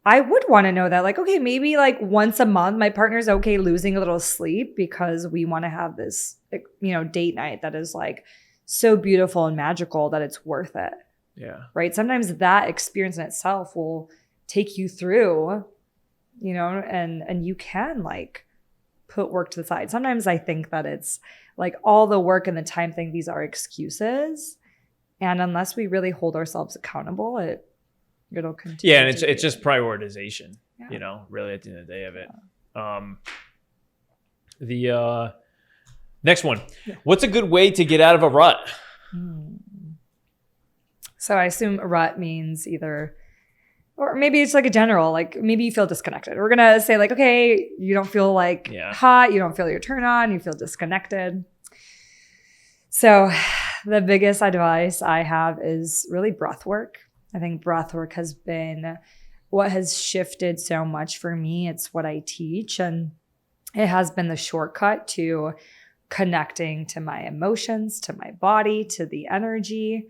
I would want to know that, like, okay, maybe like once a month, my partner's okay losing a little sleep because we want to have this, date night that is like so beautiful and magical that it's worth it. Yeah. Right. Sometimes that experience in itself will take you through, and you can like put work to the side. Sometimes I think that it's like all the work and the time thing, these are excuses. And unless we really hold ourselves accountable, it'll continue. Yeah. And it's just prioritization, really at the end of the day of it. The next one. What's a good way to get out of a rut? So I assume a rut means either, or maybe it's like a general, like maybe you feel disconnected. We're going to say like, okay, you don't feel like hot. You don't feel your turn on. You feel disconnected. So the biggest advice I have is really breath work. I think breath work has been what has shifted so much for me. It's what I teach, and it has been the shortcut to connecting to my emotions, to my body, to the energy.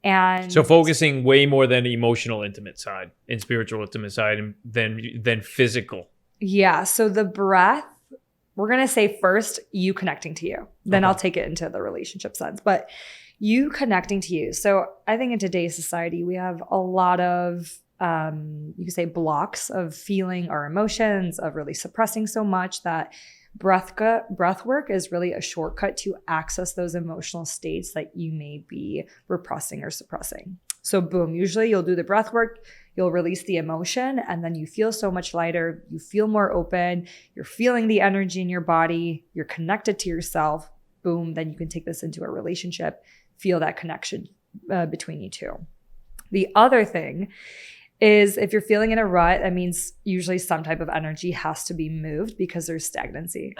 And so focusing way more than emotional intimate side and spiritual intimate side than physical. Yeah. So the breath, we're going to say first, you connecting to you. Then I'll take it into the relationship sense. But you connecting to you. So I think in today's society, we have a lot of, you could say blocks of feeling our emotions, of really suppressing so much that breath work is really a shortcut to access those emotional states that you may be repressing or suppressing. So boom, usually you'll do the breath work, you'll release the emotion, and then you feel so much lighter, you feel more open, you're feeling the energy in your body, you're connected to yourself. Boom, then you can take this into a relationship, feel that connection between you two. The other thing is if you're feeling in a rut, that means usually some type of energy has to be moved because there's stagnancy.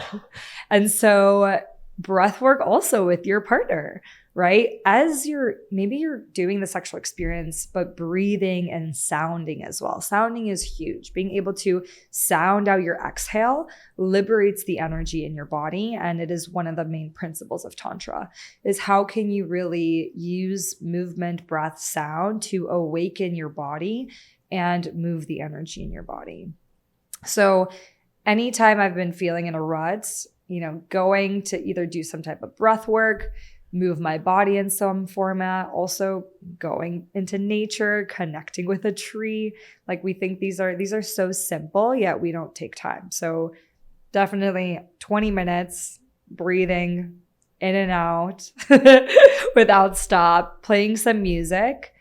And so breath work also with your partner, right? As maybe you're doing the sexual experience, but breathing and sounding as well. Sounding is huge. Being able to sound out your exhale liberates the energy in your body. And it is one of the main principles of Tantra, is how can you really use movement, breath, sound to awaken your body and move the energy in your body. So anytime I've been feeling in a rut, going to either do some type of breath work, move my body in some format, also going into nature, connecting with a tree. Like we think these are so simple, yet we don't take time. So definitely 20 minutes breathing in and out without stop, playing some music,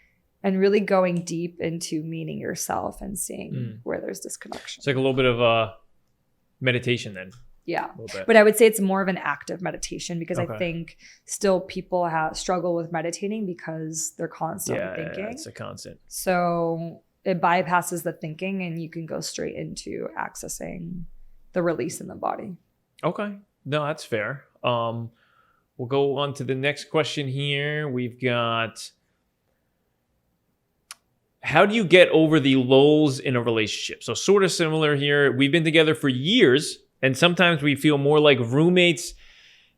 and really going deep into meeting yourself and seeing where there's disconnection. It's like a little bit of meditation then. Yeah. But I would say it's more of an active meditation because I think still people struggle with meditating because they're constantly thinking. Yeah, it's a constant. So it bypasses the thinking and you can go straight into accessing the release in the body. Okay. No, that's fair. We'll go on to the next question here. We've got, how do you get over the lulls in a relationship? So sort of similar here. We've been together for years, and sometimes we feel more like roommates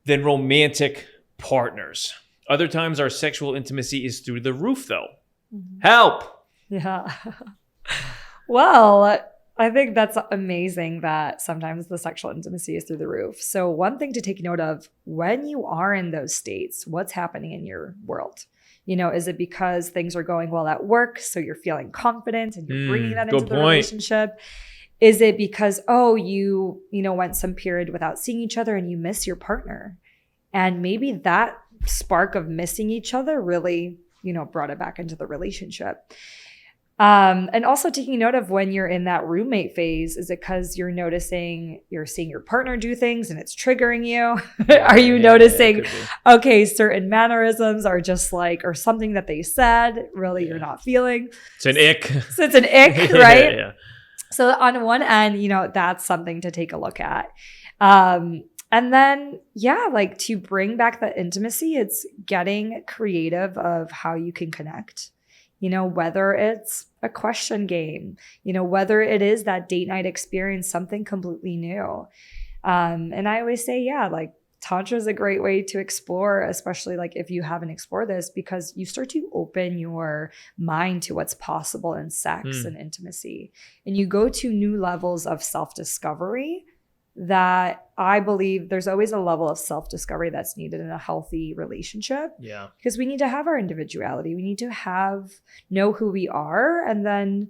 than romantic partners. Other times our sexual intimacy is through the roof though. Mm-hmm. Help! Yeah. Well, I think that's amazing that sometimes the sexual intimacy is through the roof. So one thing to take note of when you are in those states, what's happening in your world? Is it because things are going well at work, so you're feeling confident and you're bringing that into the relationship? Is it because, you went some period without seeing each other and you miss your partner? And maybe that spark of missing each other really, brought it back into the relationship. And also taking note of when you're in that roommate phase, is it because you're seeing your partner do things and it's triggering you? Are you noticing, certain mannerisms are just or something that they said, really you're not feeling? It's an ick. So it's an ick, right? Yeah. So on one end, that's something to take a look at. And then, to bring back the intimacy, it's getting creative of how you can connect. Whether it's a question game, whether it is that date night experience, something completely new. And I always say, Tantra is a great way to explore, especially if you haven't explored this, because you start to open your mind to what's possible in sex and intimacy. And you go to new levels of self-discovery that I believe there's always a level of self-discovery that's needed in a healthy relationship. Yeah. Because we need to have our individuality. We need to know who we are. And then,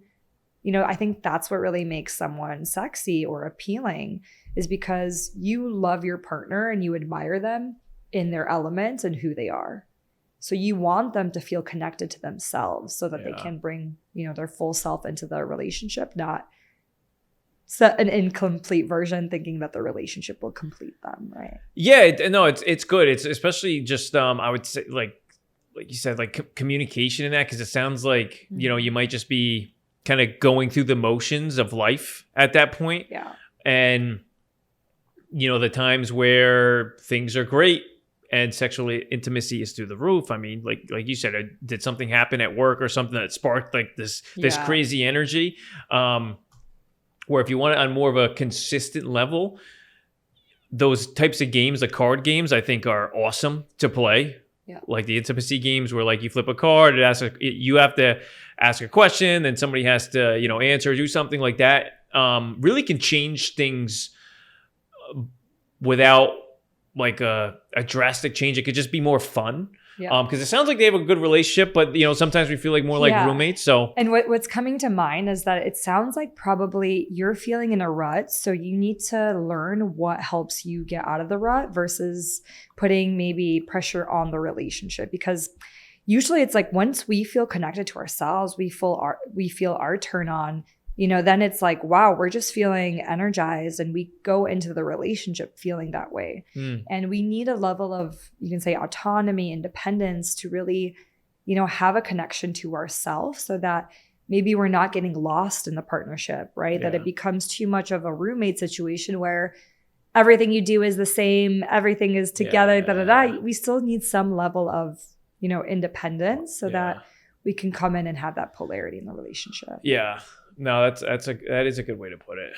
I think that's what really makes someone sexy or appealing, is because you love your partner and you admire them in their element and who they are. So you want them to feel connected to themselves so that they can bring, their full self into the relationship, not an incomplete version, thinking that the relationship will complete them, right? Yeah, no, it's good. It's especially just I would say like you said, like communication in that, because it sounds like you might just be kind of going through the motions of life at that point. Yeah, and the times where things are great and sexual intimacy is through the roof. I mean, like you said, did something happen at work or something that sparked like this crazy energy? Where if you want it on more of a consistent level, those types of games, the card games, I think are awesome to play. Yeah. Like the intimacy games where like you flip a card, you have to ask a question, then somebody has to, answer or do something like that. Really can change things without like a drastic change. It could just be more fun. Yeah. Because it sounds like they have a good relationship, but sometimes we feel like more like roommates. So, and what's coming to mind is that it sounds like probably you're feeling in a rut, so you need to learn what helps you get out of the rut versus putting maybe pressure on the relationship. Because usually it's like once we feel connected to ourselves, we feel our turn on. Then it's like, wow, we're just feeling energized, and we go into the relationship feeling that way. And we need a level of, you can say, autonomy, independence to really, have a connection to ourselves, so that maybe we're not getting lost in the partnership, right? Yeah. That it becomes too much of a roommate situation where everything you do is the same, everything is together, We still need some level of, independence so that we can come in and have that polarity in the relationship. Yeah. No, that is a good way to put it.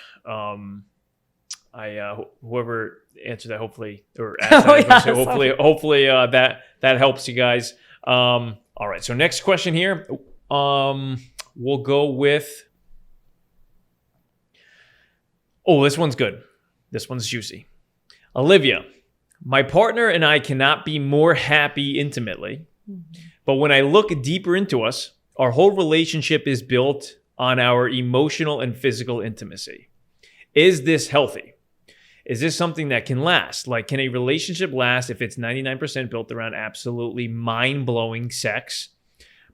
Whoever answered that, hopefully, or asked that question, hopefully that helps you guys. All right. So next question here, we'll go with. Oh, this one's good. This one's juicy. Olivia, my partner and I cannot be more happy intimately, but when I look deeper into us, our whole relationship is built on our emotional and physical intimacy. Is this healthy? Is this something that can last? Like, can a relationship last if it's 99% built around absolutely mind-blowing sex?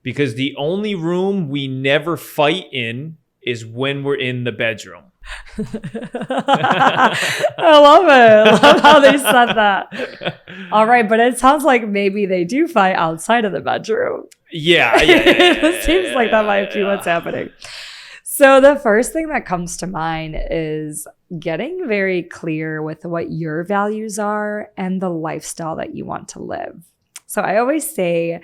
Because the only room we never fight in is when we're in the bedroom. I love it. I love how they said that. All right, but it sounds like maybe they do fight outside of the bedroom. Yeah. It seems like that might be what's happening. So the first thing that comes to mind is getting very clear with what your values are and the lifestyle that you want to live. So I always say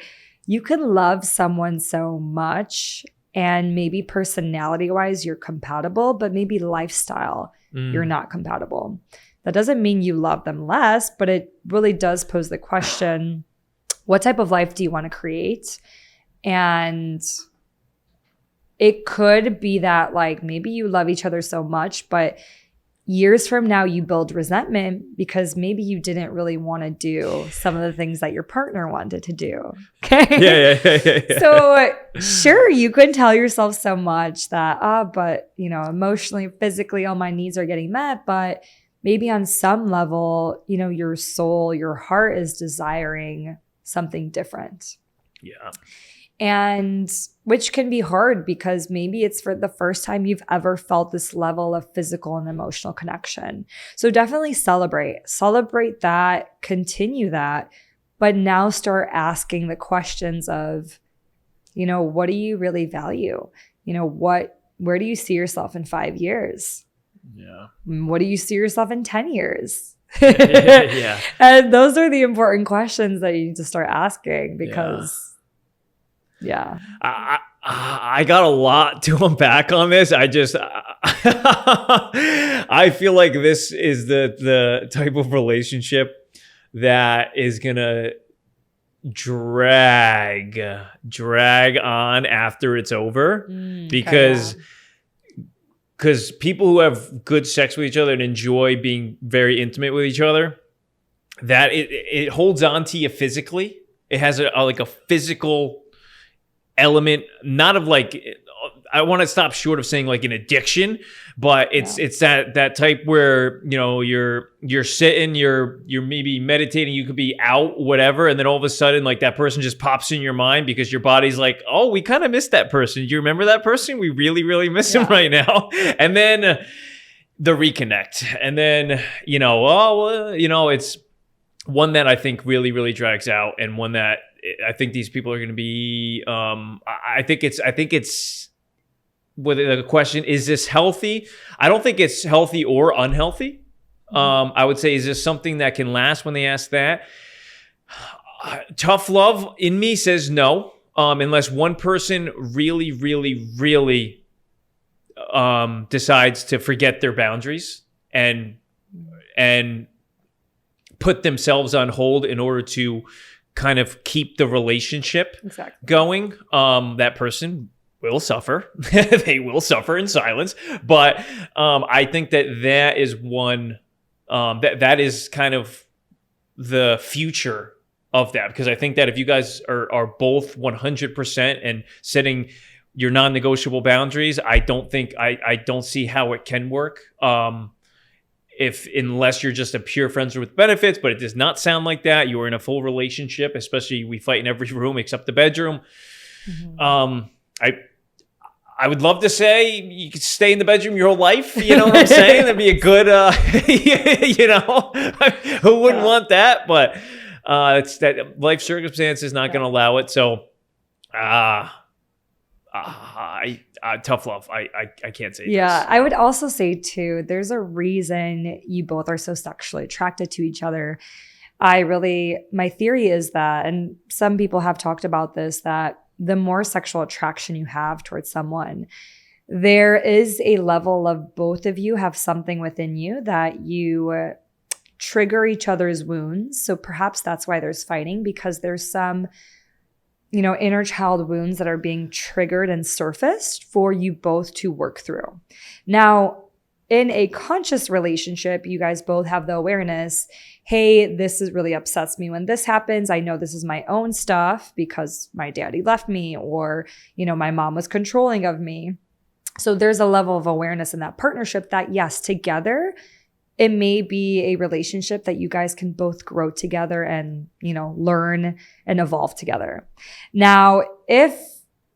you can love someone so much, and maybe personality-wise you're compatible, but maybe lifestyle you're not compatible. That doesn't mean you love them less, but it really does pose the question, what type of life do you want to create? And it could be that like maybe you love each other so much, but years from now you build resentment because maybe you didn't really want to do some of the things that your partner wanted to do. Okay. Yeah. So sure, you could tell yourself so much that, but emotionally, physically, all my needs are getting met, but maybe on some level, your soul, your heart is desiring something different. Yeah. And which can be hard because maybe it's for the first time you've ever felt this level of physical and emotional connection. So definitely celebrate that, continue that, but now start asking the questions of, what do you really value? Where do you see yourself in 5 years? Yeah. What do you see yourself in 10 years? Yeah. And those are the important questions that you need to start asking because yeah. I got a lot to unpack on this. I feel like this is the type of relationship that is gonna drag on after it's over because people who have good sex with each other and enjoy being very intimate with each other, that it holds on to you physically. It has a physical element, not of like, I want to stop short of saying like an addiction, but it's that type where you're sitting, you're maybe meditating, you could be out, whatever, and then all of a sudden like that person just pops in your mind because your body's like, oh, we kind of missed that person. Do you remember that person? We really, really miss him right now. And then the reconnect. And then, it's one that I think really, really drags out, and one that I think these people are going to be, I think it's with the question, is this healthy? I don't think it's healthy or unhealthy. I would say, is this something that can last when they ask that? Tough love in me says no, unless one person really, really, really decides to forget their boundaries and put themselves on hold in order to kind of keep the relationship going. That person will suffer. They will suffer in silence. But I think that is one, that is kind of the future of that. Because I think that if you guys are both 100% and setting your non-negotiable boundaries, I don't see how it can work. Unless you're just a pure friends with benefits, but it does not sound like that. You are in a full relationship, especially we fight in every room except the bedroom. I would love to say you could stay in the bedroom your whole life. You know what I'm saying? That'd be a good, who wouldn't want that? But it's that life circumstance is not going to allow it. So, tough love. I can't say. Yeah, this. I would also say too, there's a reason you both are so sexually attracted to each other. My theory is that, and some people have talked about this, that the more sexual attraction you have towards someone, there is a level of both of you have something within you that you trigger each other's wounds. So perhaps that's why there's fighting, because there's some inner child wounds that are being triggered and surfaced for you both to work through. Now, in a conscious relationship, you guys both have the awareness, hey, really upsets me when this happens. I know this is my own stuff because my daddy left me, or, my mom was controlling of me. So there's a level of awareness in that partnership that, yes, together, it may be a relationship that you guys can both grow together and, learn and evolve together. Now, if,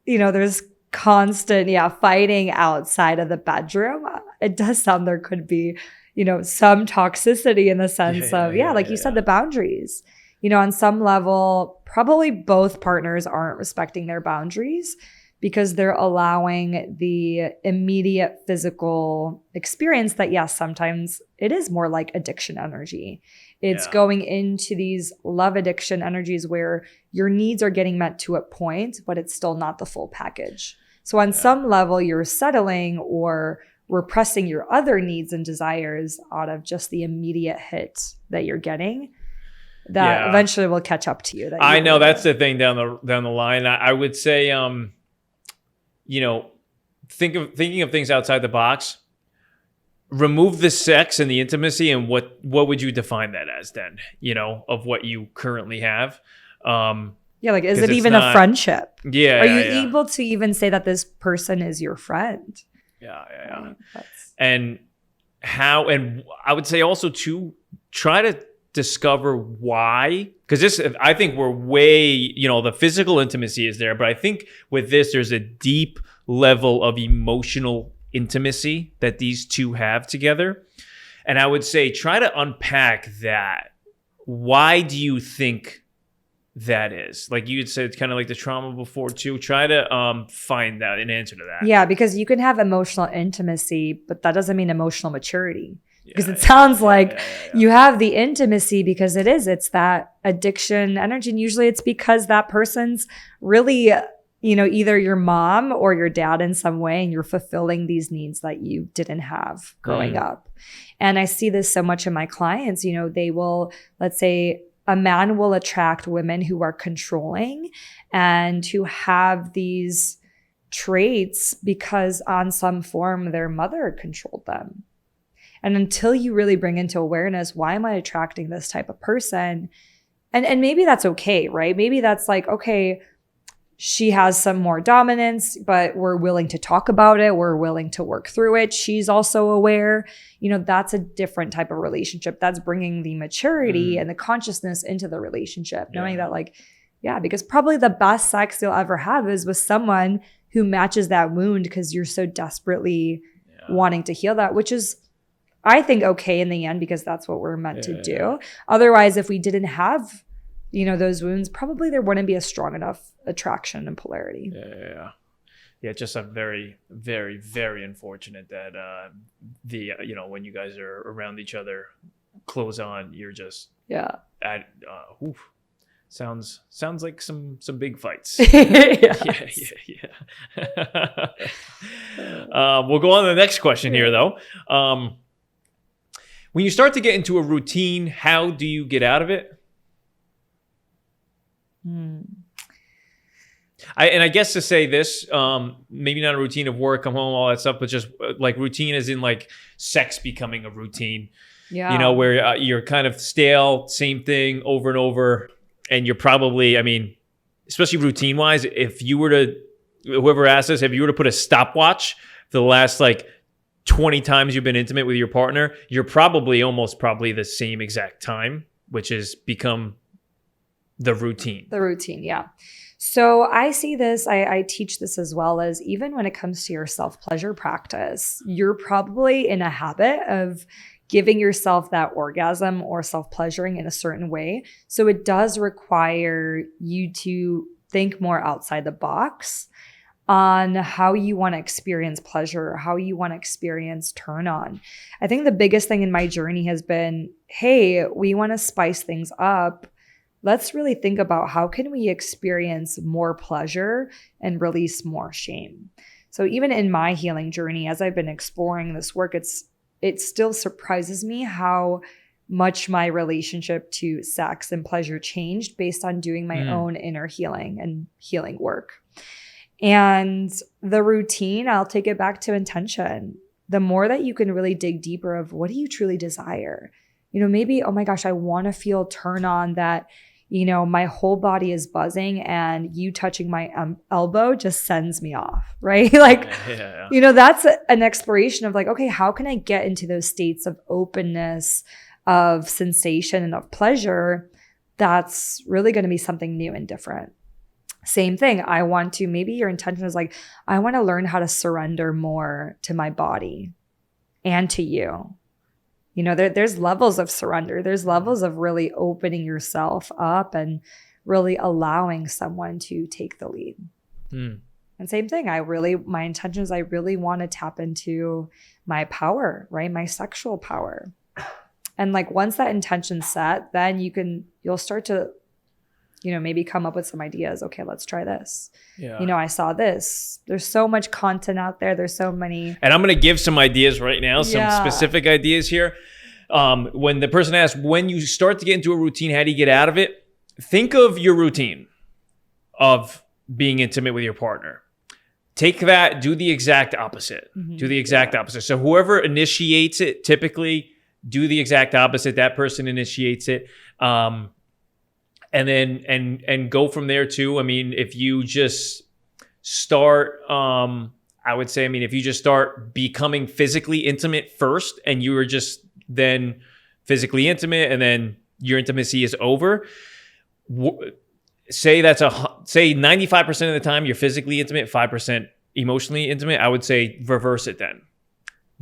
there's constant, fighting outside of the bedroom, it does sound there could be, some toxicity in the sense of, like you said, the boundaries. On some level, probably both partners aren't respecting their boundaries because they're allowing the immediate physical experience that, yes, sometimes it is more like addiction energy. It's going into these love addiction energies where your needs are getting met to a point, but it's still not the full package. So on some level, you're settling or repressing your other needs and desires out of just the immediate hit that you're getting. That eventually will catch up to you. I know that's the thing down the line. I would say, thinking of things outside the box. Remove the sex and the intimacy, and what would you define that as then? Of what you currently have. Is it even a friendship? Yeah. Are you able to even say that this person is your friend? Yeah. And how? And I would say also to try to discover why, because I think we're way, the physical intimacy is there, but I think with this, there's a deep level of emotional intimacy that these two have together. And I would say, try to unpack that. Why do you think that is? Like you had said, it's kind of like the trauma before too. Try to find out an answer to that. Yeah, because you can have emotional intimacy, but that doesn't mean emotional maturity. Because it sounds like you have the intimacy because it's that addiction energy. And usually it's because that person's really, either your mom or your dad in some way, and you're fulfilling these needs that you didn't have growing up. And I see this so much in my clients. They will, let's say, a man will attract women who are controlling and who have these traits because on some form their mother controlled them. And until you really bring into awareness, why am I attracting this type of person? And maybe that's okay, right? Maybe that's like, okay, she has some more dominance, but we're willing to talk about it. We're willing to work through it. She's also aware. That's a different type of relationship. That's bringing the maturity and the consciousness into the relationship, knowing that because probably the best sex you'll ever have is with someone who matches that wound because you're so desperately wanting to heal that, which is I think, okay in the end, because that's what we're meant to do. Otherwise, if we didn't have, those wounds, probably there wouldn't be a strong enough attraction and polarity. Yeah, just a very, very, very unfortunate that when you guys are around each other, clothes on, you're just sounds like some big fights. Yes. Yeah. We'll go on to the next question here, though. When you start to get into a routine, how do you get out of it? I guess to say this, maybe not a routine of work, come home, all that stuff, but just like routine as in like sex becoming a routine. Yeah. Where you're kind of stale, same thing over and over. And you're probably, especially routine wise, if you were to, whoever asked us, if you were to put a stopwatch for the last like 20 times you've been intimate with your partner, you're probably the same exact time, which has become the routine. The routine, yeah. So I see this, I teach this as well, as even when it comes to your self-pleasure practice, you're probably in a habit of giving yourself that orgasm or self-pleasuring in a certain way. So it does require you to think more outside the box on how you want to experience pleasure, how you want to experience turn on. I think the biggest thing in my journey has been, hey, we want to spice things up. Let's really think about how can we experience more pleasure and release more shame. So even in my healing journey, as I've been exploring this work, it still surprises me how much my relationship to sex and pleasure changed based on doing my own inner healing and healing work. And the routine, I'll take it back to intention. The more that you can really dig deeper of what do you truly desire? Maybe, oh my gosh, I want to feel turn on that, my whole body is buzzing and you touching my elbow just sends me off, right? Like, that's an exploration of like, okay, how can I get into those states of openness, of sensation, and of pleasure? That's really going to be something new and different. Same thing. Maybe your intention is like, I want to learn how to surrender more to my body and to you. There's levels of surrender. There's levels of really opening yourself up and really allowing someone to take the lead. And same thing. My intention is I really want to tap into my power, right? My sexual power. And like once that intention's set, then you'll start to, maybe come up with some ideas. Okay, let's try this. Yeah. I saw this. There's so much content out there. There's so many. And I'm going to give some ideas right now, some specific ideas here. When the person asks, when you start to get into a routine, how do you get out of it? Think of your routine of being intimate with your partner. Take that, do the exact opposite. Do the exact opposite. So whoever initiates it, typically do the exact opposite. That person initiates it. And then go from there too. If you just start, I would say, if you just start becoming physically intimate first and you are just then physically intimate and then your intimacy is over, say 95% of the time you're physically intimate, 5% emotionally intimate, I would say reverse it then.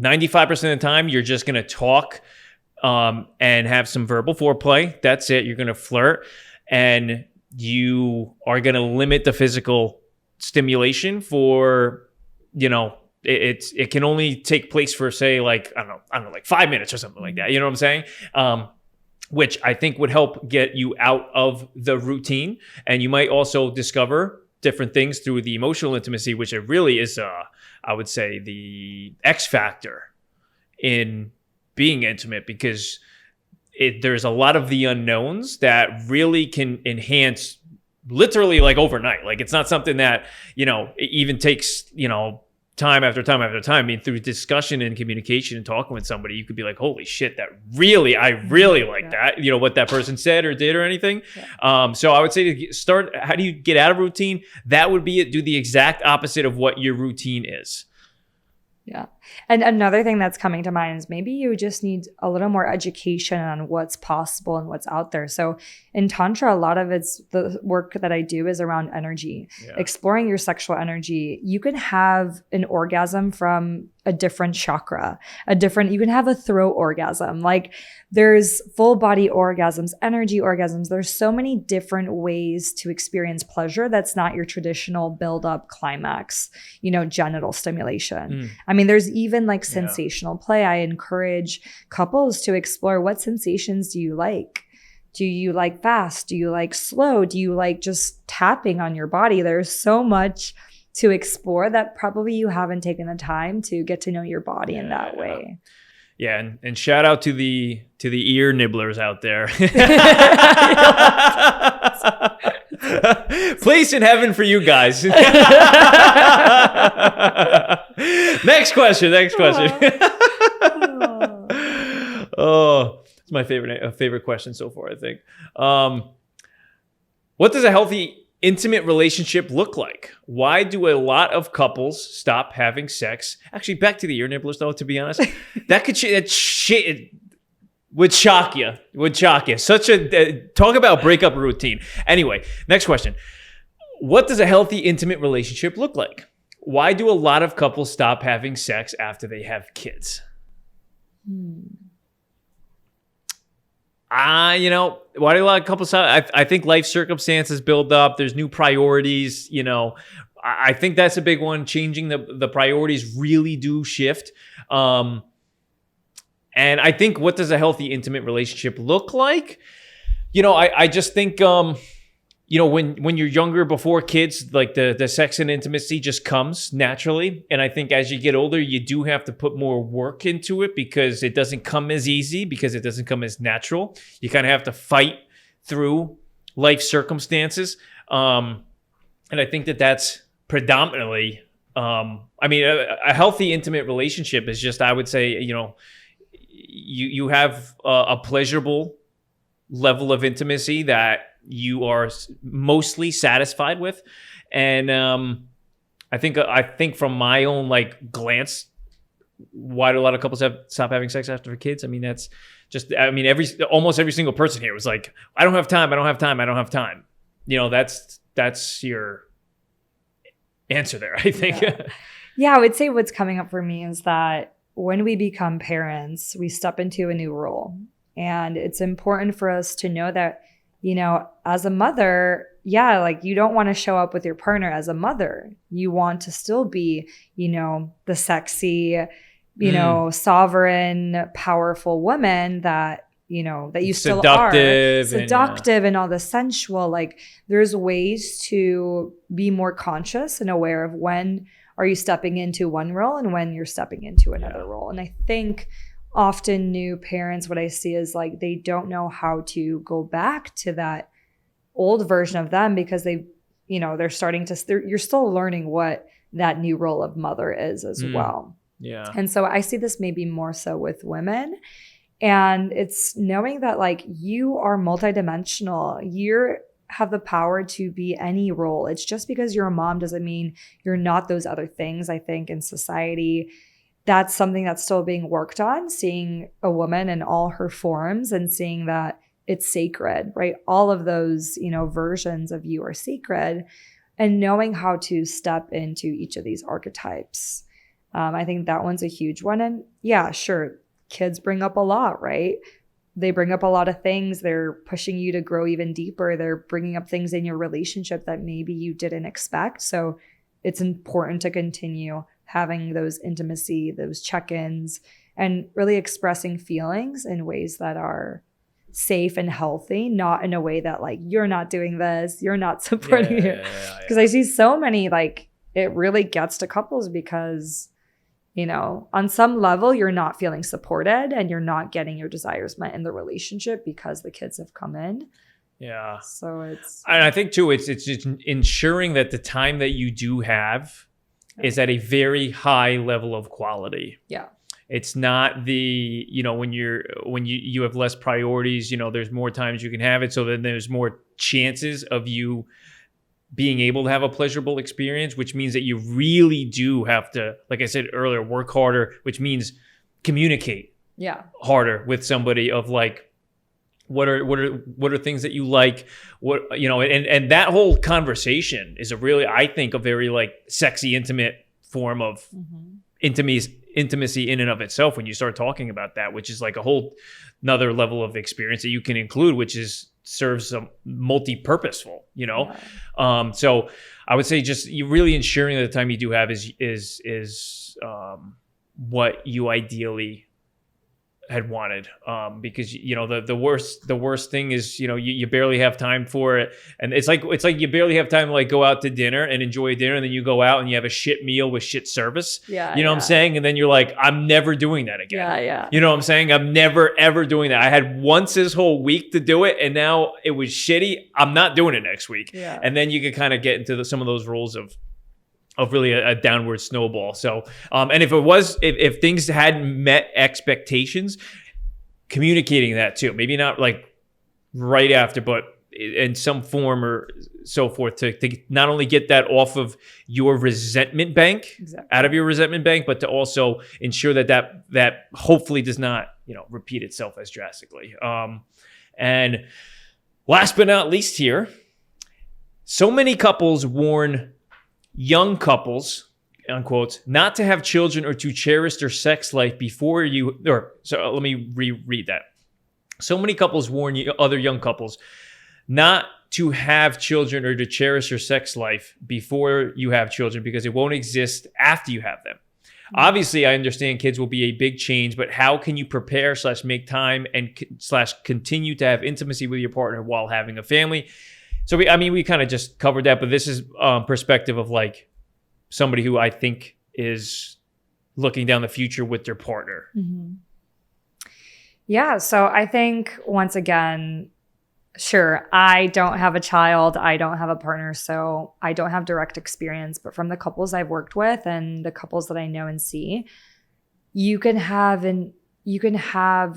95% of the time you're just going to talk and have some verbal foreplay. That's it. You're going to flirt. And you are going to limit the physical stimulation for, it can only take place for say like, I don't know, like 5 minutes or something like that. You know what I'm saying? Which I think would help get you out of the routine. And you might also discover different things through the emotional intimacy, which it really is, I would say, the X factor in being intimate, because there's a lot of the unknowns that really can enhance literally like overnight. Like it's not something that, it even takes, time after time after time. Through discussion and communication and talking with somebody, you could be like, holy shit, I really like that, what that person said or did or anything. Yeah. So I would say to start, how do you get out of routine? That would be it. Do the exact opposite of what your routine is. Yeah. And another thing that's coming to mind is maybe you just need a little more education on what's possible and what's out there. So in Tantra, a lot of the work that I do is around energy, exploring your sexual energy. You can have an orgasm from a different chakra, you can have a throat orgasm. Like there's full body orgasms, energy orgasms. There's so many different ways to experience pleasure that's not your traditional build up climax, genital stimulation. I mean, there's even like sensational play. I encourage couples to explore, what sensations do you like? Do you like fast? Do you like slow? Do you like just tapping on your body? There's so much to explore that probably you haven't taken the time to get to know your body in that way. Yeah, and shout out to the ear nibblers out there. Place in heaven for you guys. Next question. Oh, it's my favorite question so far, I think. What does a healthy intimate relationship look like? Why do a lot of couples stop having sex? Actually, back to the ear nibblers, though, to be honest. That shit would shock you. Such a talk about breakup routine. Anyway, next question. What does a healthy intimate relationship look like? Why do a lot of couples stop having sex after they have kids? Why do a lot of couples stop? I think life circumstances build up. There's new priorities. I think that's a big one. Changing the priorities really do shift. And I think, what does a healthy intimate relationship look like? I just think, when you're younger, before kids, like the sex and intimacy just comes naturally. And I think as you get older, you do have to put more work into it, because it doesn't come as easy, because it doesn't come as natural. You kind of have to fight through life circumstances. And I think that's predominantly, a healthy intimate relationship is just, I would say, you have a pleasurable level of intimacy that you are mostly satisfied with. And I think from my own glance, why do a lot of couples stop having sex after their kids? I mean, that's just, almost every single person here was like, I don't have time. That's your answer there, I think. Yeah, I would say what's coming up for me is that when we become parents, we step into a new role. And it's important for us to know that, as a mother, you don't want to show up with your partner as a mother. You want to still be, the sexy, sovereign, powerful woman that you still are. Seductive and all the sensual. There's ways to be more conscious and aware of when are you stepping into one role and when you're stepping into another role. And I think often new parents, what I see is they don't know how to go back to that old version of them, because they're starting to, you're still learning what that new role of mother is as well. Yeah. And so I see this maybe more so with women. And it's knowing that you are multidimensional. You have the power to be any role. It's just because you're a mom doesn't mean you're not those other things. I think in society, that's something that's still being worked on, seeing a woman in all her forms and seeing that it's sacred, right? All of those, versions of you are sacred, and knowing how to step into each of these archetypes. I think that one's a huge one. And yeah, sure, kids bring up a lot, right? They bring up a lot of things. They're pushing you to grow even deeper. They're bringing up things in your relationship that maybe you didn't expect. So it's important to continue having those intimacy, those check-ins, and really expressing feelings in ways that are safe and healthy, not in a way that you're not doing this, you're not supporting it. Because I see so many, it really gets to couples because, on some level, you're not feeling supported and you're not getting your desires met in the relationship because the kids have come in. Yeah. So it's... And I think, too, it's just ensuring that the time that you do have is at a very high level of quality. Yeah. It's not the, when you have less priorities, there's more times you can have it. So then there's more chances of you being able to have a pleasurable experience, which means that you really do have to, like I said earlier, work harder, which means communicate harder with somebody of what are things that you like, and that whole conversation is I think a very sexy, intimate form of intimacy in and of itself when you start talking about that, which is like a whole another level of experience that you can include, which is serves some multi-purposeful, so I would say just you really ensuring that the time you do have is what you ideally had wanted, because the worst thing is you barely have time for it, and it's like you barely have time to like go out to dinner and enjoy dinner, and then you go out and you have a shit meal with shit service. What I'm saying? And then you're like, I'm never doing that again. You know what I'm saying? I'm never ever doing that. I had once this whole week to do it, and now it was shitty. I'm not doing it next week. And then you can kind of get into some of those rules of really a downward snowball. So, and if things hadn't met expectations, communicating that too, maybe not like right after, but in some form or so forth to not only get that off of your resentment bank, out of your resentment bank, but to also ensure that hopefully does not, repeat itself as drastically. And last but not least here, so many couples warn young couples, unquote, not to have children or to cherish their sex life before let me reread that. So many couples warn other young couples not to have children or to cherish your sex life before you have children because it won't exist after you have them. Obviously, I understand kids will be a big change, but how can you prepare / make time and / continue to have intimacy with your partner while having a family? So we kind of just covered that, but this is perspective of like somebody who I think is looking down the future with their partner. Mm-hmm. Yeah. So I think once again, sure, I don't have a child, I don't have a partner, so I don't have direct experience, but from the couples I've worked with and the couples that I know and see, you can have,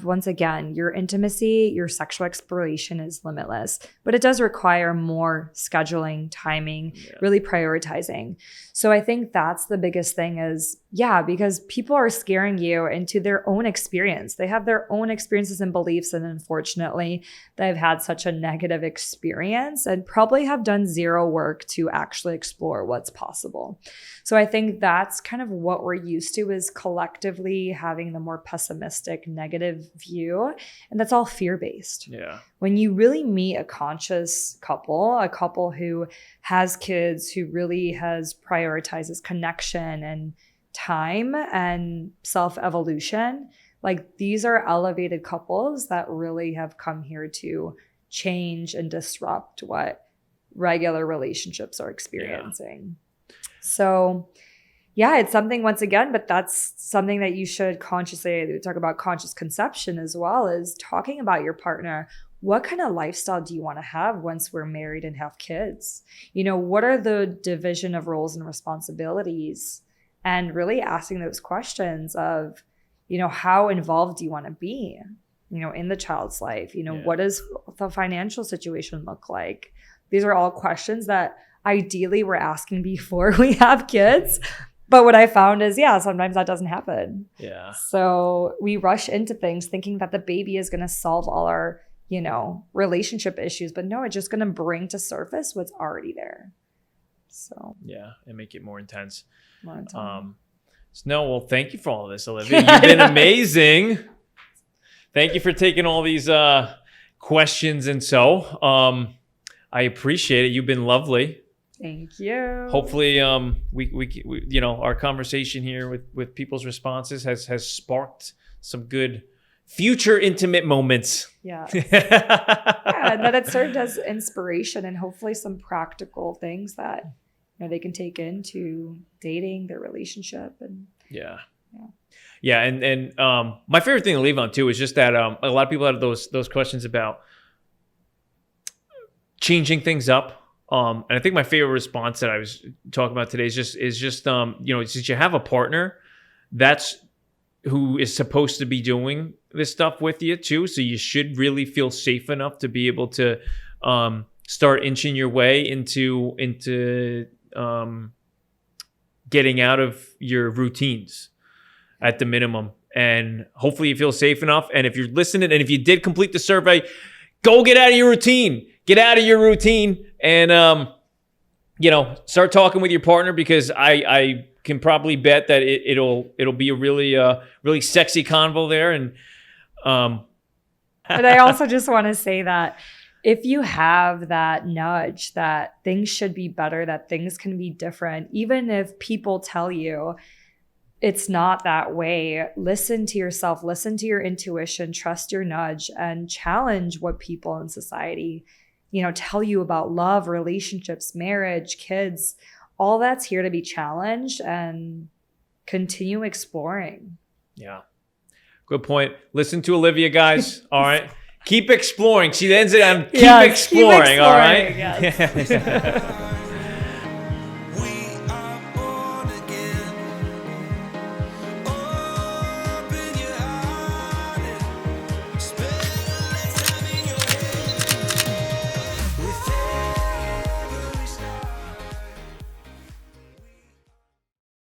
once again, your intimacy, your sexual exploration is limitless, but it does require more scheduling, timing, really prioritizing. So I think that's the biggest thing is, because people are scaring you into their own experience. They have their own experiences and beliefs, and unfortunately, they've had such a negative experience and probably have done zero work to actually explore what's possible. So I think that's kind of what we're used to is collectively having the more pessimistic, negative view. And that's all fear-based. Yeah. When you really meet a conscious couple, a couple who has kids, who really prioritizes connection and time and self-evolution, like these are elevated couples that really have come here to change and disrupt what regular relationships are experiencing. So it's something once again, but that's something that you should consciously talk about. Conscious conception as well as talking about your partner. What kind of lifestyle do you want to have once we're married and have kids? What are the division of roles and responsibilities? And really asking those questions of, how involved do you want to be, in the child's life? What does the financial situation look like? These are all questions that ideally we're asking before we have kids. But what I found is, sometimes that doesn't happen. Yeah. So we rush into things thinking that the baby is going to solve all our, relationship issues. But no, it's just going to bring to surface what's already there. So. Yeah. And make it more intense. Well, thank you for all of this, Olivia. You've been amazing. Thank you for taking all these questions. And so I appreciate it. You've been lovely. Thank you. Hopefully, we our conversation here with people's responses has sparked some good future intimate moments. Yeah. And that it served as inspiration and hopefully some practical things that they can take into dating, their relationship, and and my favorite thing to leave on too is just that a lot of people have those questions about changing things up. And I think my favorite response that I was talking about today is just since you have a partner, that's who is supposed to be doing this stuff with you too. So you should really feel safe enough to be able to start inching your way into getting out of your routines at the minimum. And hopefully you feel safe enough. And if you're listening and if you did complete the survey, go get out of your routine. Get out of your routine and, start talking with your partner because I can probably bet that it'll be a really sexy convo there. And but I also just want to say that if you have that nudge that things should be better, that things can be different, even if people tell you it's not that way, listen to yourself, listen to your intuition, trust your nudge, and challenge what people in society, tell you about love, relationships, marriage, kids. All that's here to be challenged, and continue exploring. Yeah. Good point. Listen to Olivia, guys. All right. Keep exploring. She ends it on keep exploring. All right. Yes.